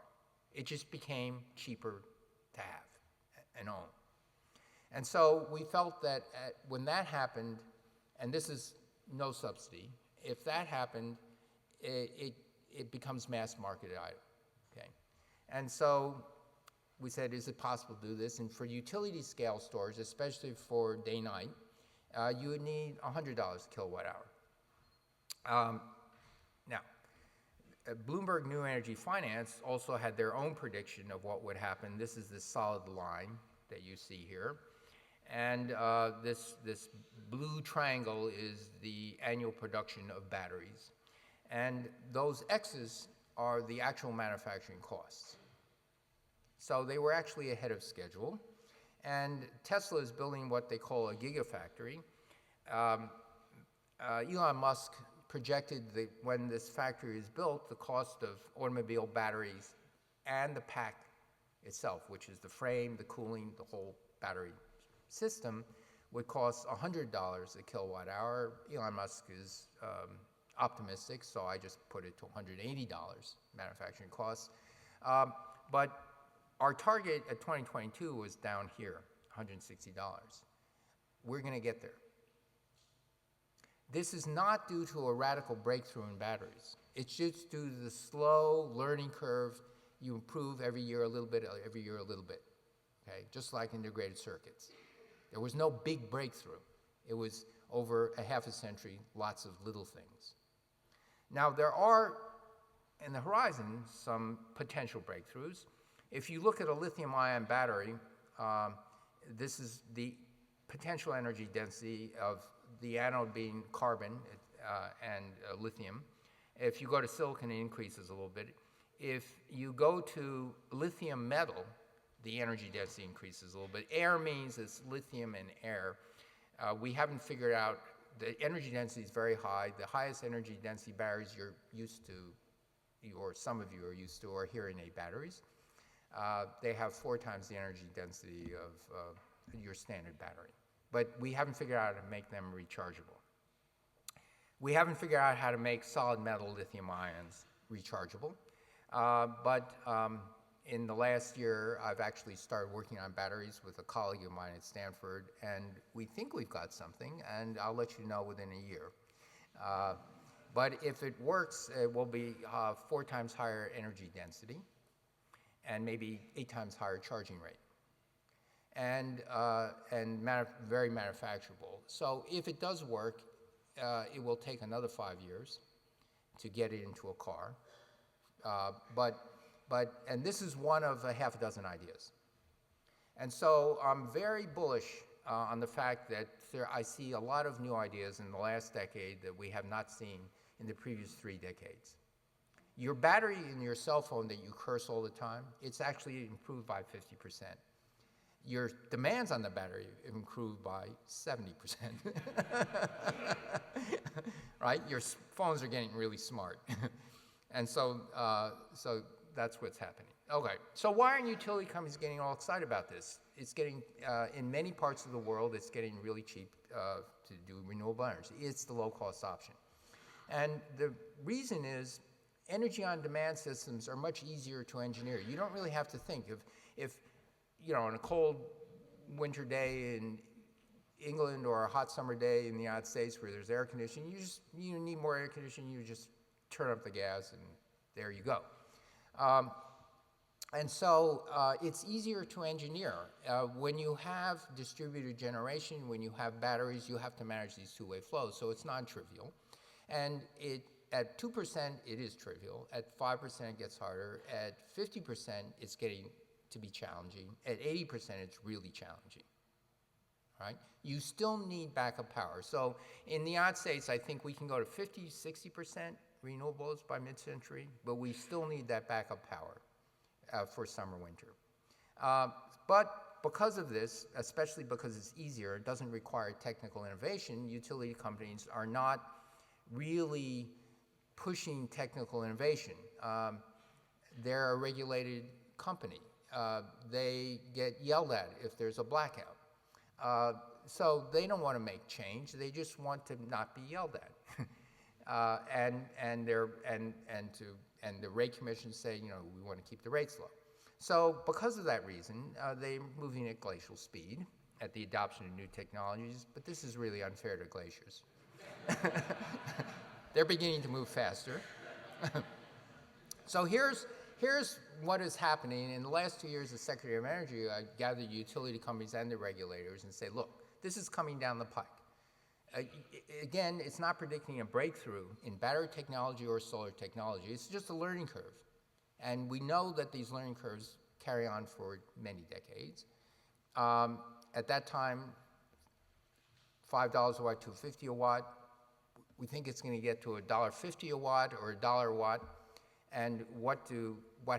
It just became cheaper to have and own. And so we felt that when that happened, and this is no subsidy, if that happened, it becomes mass marketed item, okay? And so we said, is it possible to do this? And for utility scale storage, especially for day-night, you would need $100 a kilowatt hour. Now, Bloomberg New Energy Finance also had their own prediction of what would happen. This is the solid line that you see here. And this blue triangle is the annual production of batteries. And those X's are the actual manufacturing costs. So they were actually ahead of schedule. And Tesla is building what they call a gigafactory. Elon Musk projected that when this factory is built, the cost of automobile batteries and the pack itself, which is the frame, the cooling, the whole battery system, would cost $100 a kilowatt hour. Elon Musk is optimistic, so I just put it to $180 manufacturing costs. But our target at 2022 was down here, $160. We're going to get there. This is not due to a radical breakthrough in batteries. It's just due to the slow learning curve. You improve every year a little bit, every year a little bit, okay? Just like integrated circuits. There was no big breakthrough. It was over a half a century, lots of little things. Now, there are, in the horizon, some potential breakthroughs. If you look at a lithium-ion battery, this is the potential energy density of the anode being carbon and lithium. If you go to silicon, it increases a little bit. If you go to lithium metal, the energy density increases a little bit. Air means it's lithium and air. We haven't figured out, the energy density is very high. The highest energy density batteries you're used to, or some of you are used to, are hearing aid batteries. They have 4 times the energy density of your standard battery. But we haven't figured out how to make them rechargeable. We haven't figured out how to make solid metal lithium ions rechargeable. But in the last year, I've actually started working on batteries with a colleague of mine at Stanford, and we think we've got something, and I'll let you know within a year. But if it works, it will be 4 times higher energy density. and maybe 8 times higher charging rate, and very manufacturable. So if it does work, it will take another 5 years to get it into a car. And this is one of a half a dozen ideas. And so I'm very bullish on the fact that I see a lot of new ideas in the last decade that we have not seen in the previous 3 decades. Your battery in your cell phone that you curse all the time, it's actually improved by 50%. Your demands on the battery improved by 70%. Right? Your phones are getting really smart. And so that's what's happening. Okay, so why aren't utility companies getting all excited about this? It's getting, in many parts of the world, it's getting really cheap to do renewable energy. It's the low-cost option. And the reason is energy on demand systems are much easier to engineer. You don't really have to think. If on a cold winter day in England or a hot summer day in the United States where there's air conditioning, you need more air conditioning, you just turn up the gas and there you go. And so it's easier to engineer. When you have distributed generation, when you have batteries, you have to manage these two-way flows, so it's non-trivial. And at 2%, it is trivial. At 5%, it gets harder. At 50%, it's getting to be challenging. At 80%, it's really challenging. Right? You still need backup power. So in the United States, I think we can go to 50, 60% renewables by mid-century, but we still need that backup power for summer, winter. But because of this, especially because it's easier, it doesn't require technical innovation, utility companies are not really pushing technical innovation. They're a regulated company. They get yelled at if there's a blackout. So they don't want to make change. They just want to not be yelled at. And the rate commissions say, we want to keep the rates low. So because of that reason, they're moving at glacial speed at the adoption of new technologies, but this is really unfair to glaciers. They're beginning to move faster. So here's what is happening. In the last 2 years as Secretary of Energy, I gathered utility companies and the regulators and say, look, this is coming down the pike. Again, it's not predicting a breakthrough in battery technology or solar technology. It's just a learning curve. And we know that these learning curves carry on for many decades. At that time, $5 a watt to $2.50 a watt. We think it's going to get to $1.50 a watt or $1 a watt. And what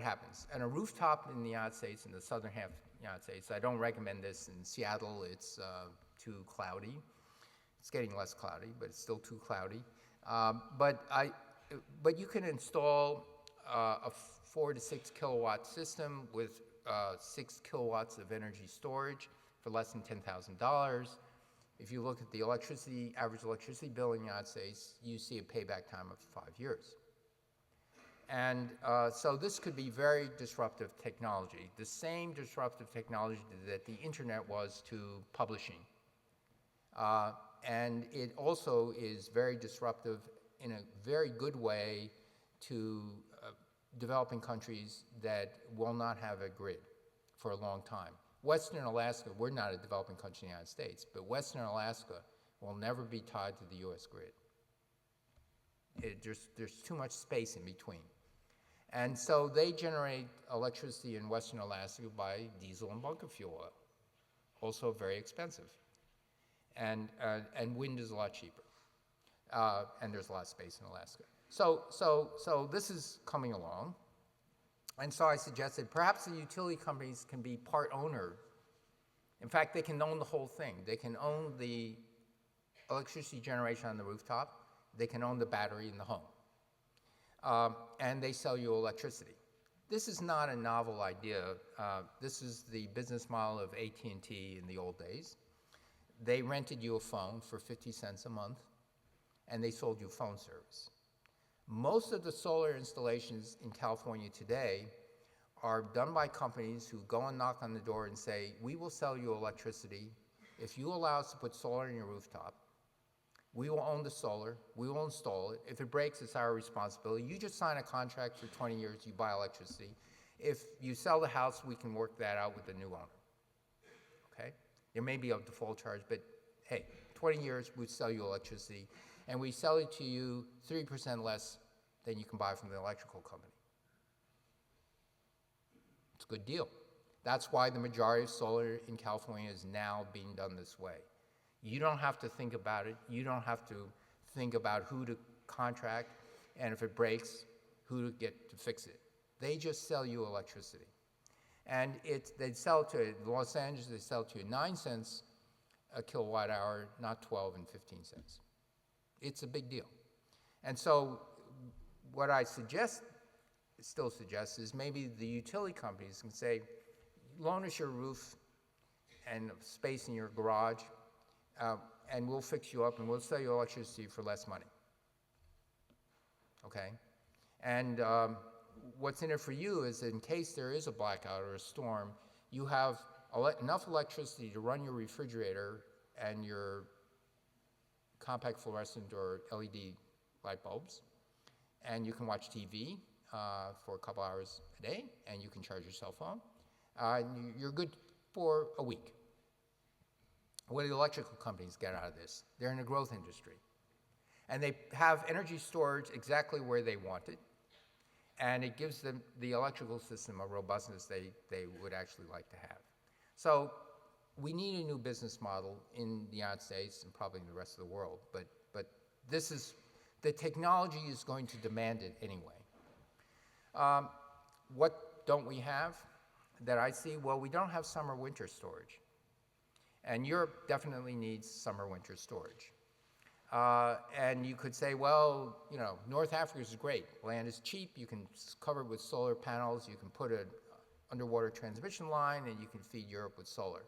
happens? On a rooftop in the United States, in the southern half of the United States, I don't recommend this in Seattle. It's too cloudy. It's getting less cloudy, but it's still too cloudy. But you can install a 4 to 6 kilowatt system with 6 kilowatts of energy storage for less than $10,000. If you look at the average electricity bill in the United States, you see a payback time of 5 years. And so this could be very disruptive technology, the same disruptive technology that the internet was to publishing. And it also is very disruptive in a very good way to developing countries that will not have a grid for a long time. Western Alaska, we're not a developing country in the United States, but Western Alaska will never be tied to the US grid. There's too much space in between. And so they generate electricity in Western Alaska by diesel and bunker fuel oil, also very expensive. And wind is a lot cheaper. And there's a lot of space in Alaska. So this is coming along. And so I suggested perhaps the utility companies can be part owner. In fact, they can own the whole thing. They can own the electricity generation on the rooftop. They can own the battery in the home. And they sell you electricity. This is not a novel idea. This is the business model of AT&T in the old days. They rented you a phone for 50 cents a month, and they sold you phone service. Most of the solar installations in California today are done by companies who go and knock on the door and say, we will sell you electricity if you allow us to put solar in your rooftop. We will own the solar. We will install it. If it breaks, it's our responsibility. You just sign a contract for 20 years. You buy electricity. If you sell the house, we can work that out with the new owner, okay? There may be a default charge, but hey, 20 years, we sell you electricity, and we sell it to you 3% less than you can buy from the electrical company. It's a good deal. That's why the majority of solar in California is now being done this way. You don't have to think about it. You don't have to think about who to contract, and if it breaks, who to get to fix it. They just sell you electricity. And they sell it to, in Los Angeles, they sell it to you 9 cents a kilowatt hour, not 12 and 15 cents. It's a big deal. And so what I still suggest is maybe the utility companies can say, loan us your roof and space in your garage, and we'll fix you up and we'll sell you electricity for less money. Okay? And what's in it for you is in case there is a blackout or a storm, you have enough electricity to run your refrigerator and your compact fluorescent or LED light bulbs, and you can watch TV for a couple hours a day, and you can charge your cell phone. You're good for a week. What do the electrical companies get out of this? They're in a growth industry. And they have energy storage exactly where they want it, and it gives them the electrical system a robustness they would actually like to have. So we need a new business model in the United States and probably in the rest of the world, but this is, the technology is going to demand it anyway. What don't we have that I see? Well, we don't have summer-winter storage. And Europe definitely needs summer-winter storage. And you could say, well, you know, North Africa is great. Land is cheap. You can cover it with solar panels. You can put an underwater transmission line, and you can feed Europe with solar,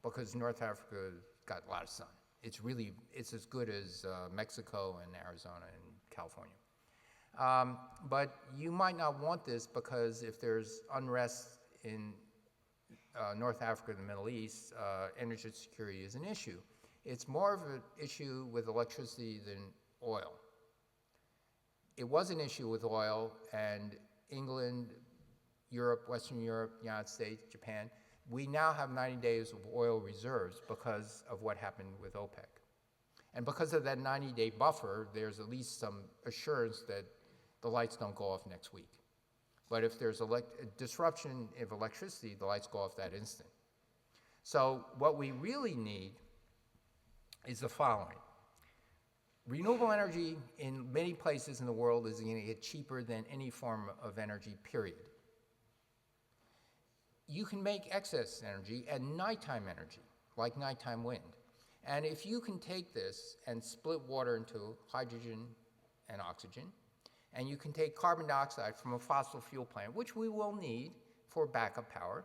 because North Africa got a lot of sun. It's as good as Mexico and Arizona and California. But you might not want this, because if there's unrest in North Africa and the Middle East, energy security is an issue. It's more of an issue with electricity than oil. It was an issue with oil, and England, Europe, Western Europe, United States, Japan, we now have 90 days of oil reserves because of what happened with OPEC. And because of that 90-day buffer, there's at least some assurance that the lights don't go off next week. But if there's a disruption of electricity, the lights go off that instant. So what we really need is the following. Renewable energy in many places in the world is going to get cheaper than any form of energy, period. You can make excess energy and nighttime energy, like nighttime wind. And if you can take this and split water into hydrogen and oxygen, and you can take carbon dioxide from a fossil fuel plant, which we will need for backup power,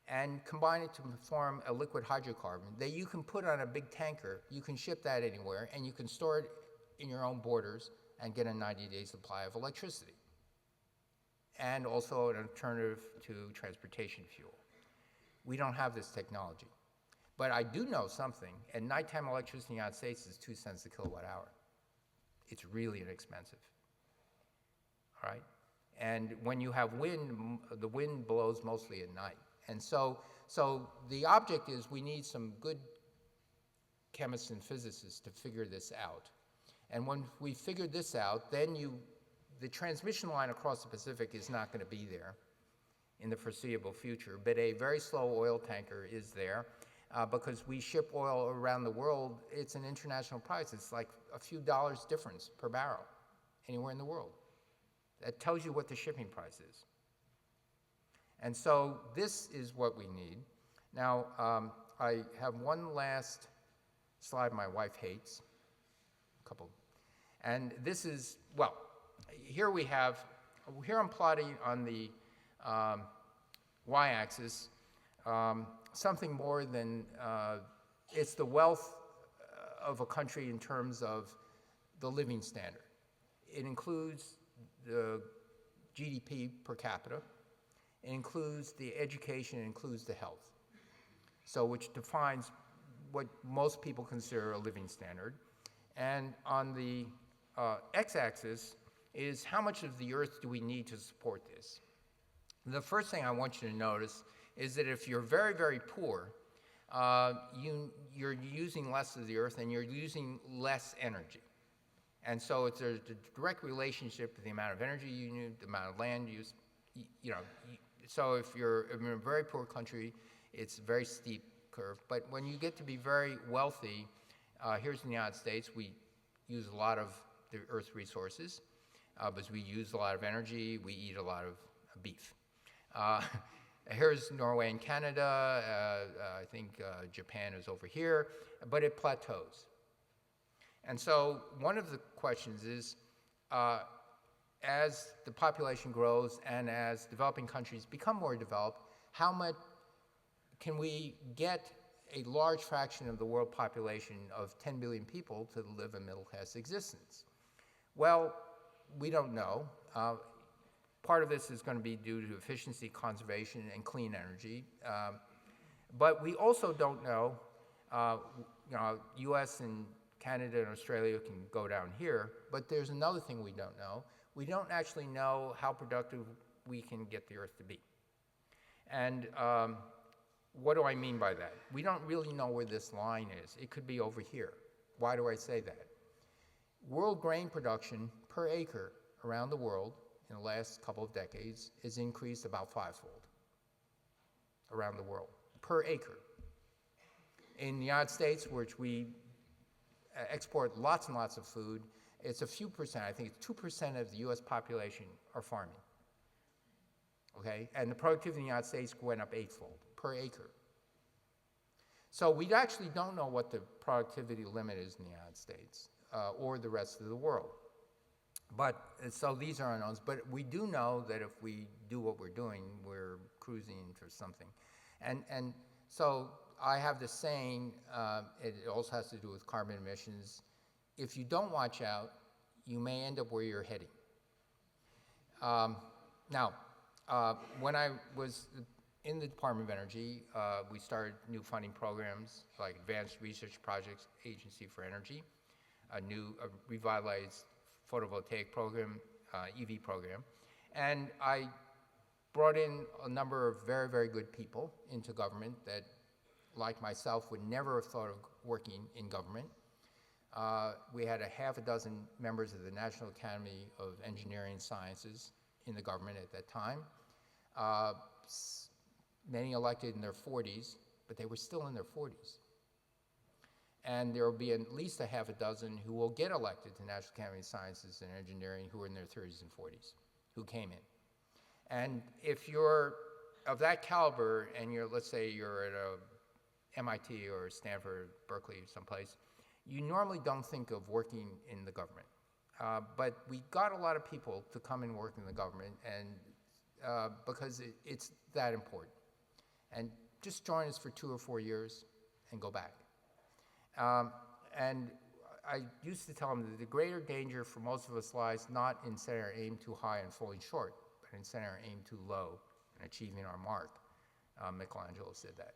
and combine it to form a liquid hydrocarbon that you can put on a big tanker. You can ship that anywhere, and you can store it in your own borders and get a 90-day supply of electricity, and also an alternative to transportation fuel. We don't have this technology. But I do know something, and nighttime electricity in the United States is 2 cents a kilowatt hour. It's really inexpensive, all right? And when you have wind, the wind blows mostly at night. And so the object is we need some good chemists and physicists to figure this out. And when we figure this out, then the transmission line across the Pacific is not going to be there in the foreseeable future, but a very slow oil tanker is there because we ship oil around the world. It's an international price. It's like a few dollars difference per barrel anywhere in the world. That tells you what the shipping price is. And so this is what we need. Now, I have one last slide my wife hates, a couple. And this is, well, here I'm plotting on the y-axis something more than, it's the wealth of a country in terms of the living standard. It includes the GDP per capita. It includes the education, it includes the health. So which defines what most people consider a living standard. And on the x-axis is how much of the earth do we need to support this? The first thing I want you to notice is that if you're very, very poor, you're using less of the earth and you're using less energy. And so there's a direct relationship with the amount of energy you need, the amount of land use. So if you're in a very poor country, it's a very steep curve. But when you get to be very wealthy, here's in the United States, we use a lot of the Earth's resources because we use a lot of energy, we eat a lot of beef. Here's Norway and Canada. I think Japan is over here, but it plateaus. And so one of the questions is, as the population grows and as developing countries become more developed, how much can we get a large fraction of the world population of 10 billion people to live a middle-class existence? Well, we don't know. Part of this is going to be due to efficiency, conservation, and clean energy. But we also don't know, US and Canada and Australia can go down here, but there's another thing we don't know. We don't actually know how productive we can get the Earth to be. And what do I mean by that? We don't really know where this line is. It could be over here. Why do I say that? World grain production per acre around the world in the last couple of decades has increased about 5-fold around the world, per acre. In the United States, which we export lots and lots of food, it's a few percent, I think it's 2% of the US population are farming, okay? And the productivity in the United States went up 8-fold per acre. So we actually don't know what the productivity limit is in the United States or the rest of the world. But, so these are unknowns, but we do know that if we do what we're doing, we're cruising for something. And so I have this saying, it also has to do with carbon emissions. If you don't watch out, you may end up where you're heading. Now, when I was in the Department of Energy, we started new funding programs like Advanced Research Projects Agency for Energy, a revitalized photovoltaic program, EV program. And I brought in a number of very, very good people into government that, like myself, would never have thought of working in government. We had a half a dozen members of the National Academy of Engineering and Sciences in the government at that time. Many elected in their 40s, but they were still in their 40s. And there will be at least a half a dozen who will get elected to National Academy of Sciences and Engineering who are in their 30s and 40s, who came in. And if you're of that caliber and let's say you're at a MIT or Stanford, Berkeley, someplace, you normally don't think of working in the government. But we got a lot of people to come and work in the government and because it's that important. And just join us for 2 or 4 years and go back. And I used to tell them that the greater danger for most of us lies not in setting our aim too high and falling short, but in setting our aim too low and achieving our mark. Michelangelo said that.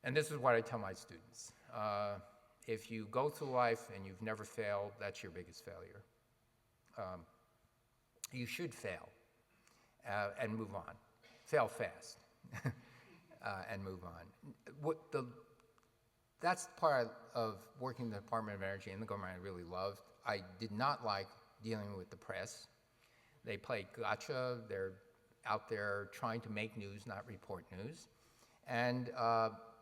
And this is what I tell my students. If you go through life and you've never failed, that's your biggest failure. You should fail and move on. Fail fast and move on. That's the part of working in the Department of Energy and the government I really loved. I did not like dealing with the press. They play gotcha. They're out there trying to make news, not report news. And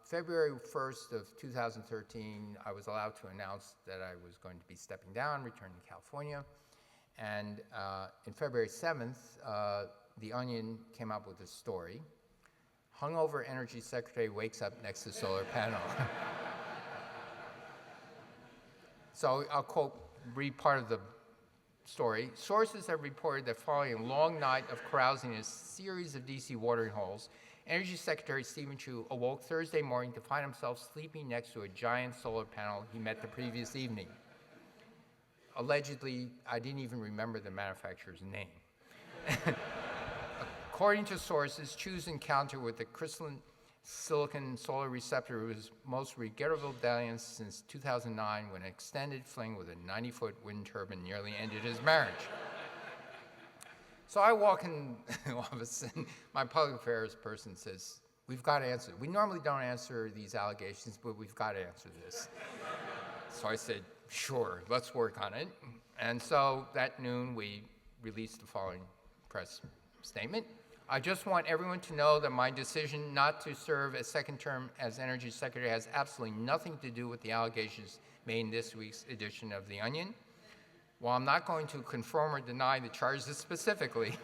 February 1st of 2013, I was allowed to announce that I was going to be stepping down, returning to California. And in February 7th, The Onion came up with a story. Hungover Energy Secretary wakes up next to solar panel. So I'll read part of the story. Sources have reported that following a long night of carousing in a series of DC watering holes, Energy Secretary Stephen Chu awoke Thursday morning to find himself sleeping next to a giant solar panel he met the previous evening. Allegedly, I didn't even remember the manufacturer's name. According to sources, Chu's encounter with the crystalline silicon solar receptor was his most regrettable dalliance since 2009, when an extended fling with a 90-foot wind turbine nearly ended his marriage. So I walk in the office, and my public affairs person says, we've got to answer. We normally don't answer these allegations, but we've got to answer this. So I said, sure, let's work on it. And so that noon, we released the following press statement. I just want everyone to know that my decision not to serve a second term as Energy Secretary has absolutely nothing to do with the allegations made in this week's edition of The Onion. While I'm not going to confirm or deny the charges specifically,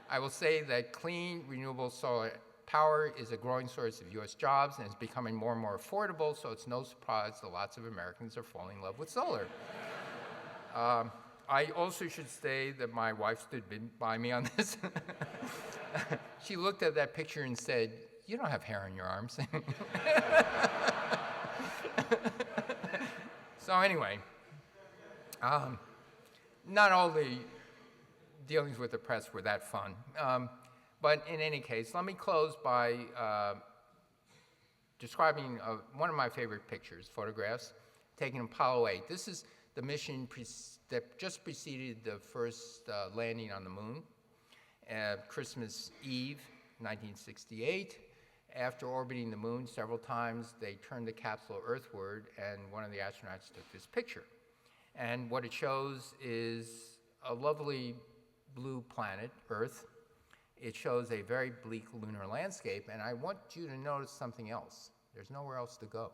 I will say that clean, renewable solar power is a growing source of U.S. jobs and is becoming more and more affordable, so it's no surprise that lots of Americans are falling in love with solar. I also should say that my wife stood by me on this. She looked at that picture and said, "You don't have hair on your arms." So anyway, not all the dealings with the press were that fun. But in any case, let me close by describing one of my favorite pictures, photographs, taken in Apollo 8. This is the mission that just preceded the first landing on the moon, Christmas Eve, 1968. After orbiting the moon several times, they turned the capsule earthward, and one of the astronauts took this picture. And what it shows is a lovely blue planet, Earth. It shows a very bleak lunar landscape, and I want you to notice something else. There's nowhere else to go.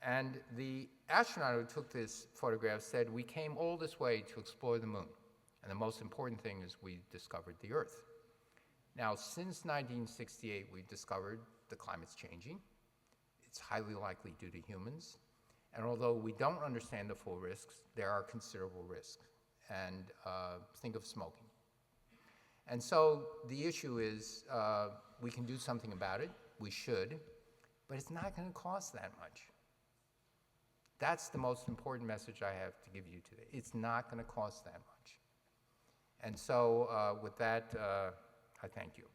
And the astronaut who took this photograph said, "We came all this way to explore the moon, and the most important thing is we discovered the Earth." Now, since 1968, we've discovered the climate's changing. It's highly likely due to humans. And although we don't understand the full risks, there are considerable risks. And think of smoking. And so the issue is we can do something about it. We should. But it's not going to cost that much. That's the most important message I have to give you today. It's not going to cost that much. And so with that, I thank you.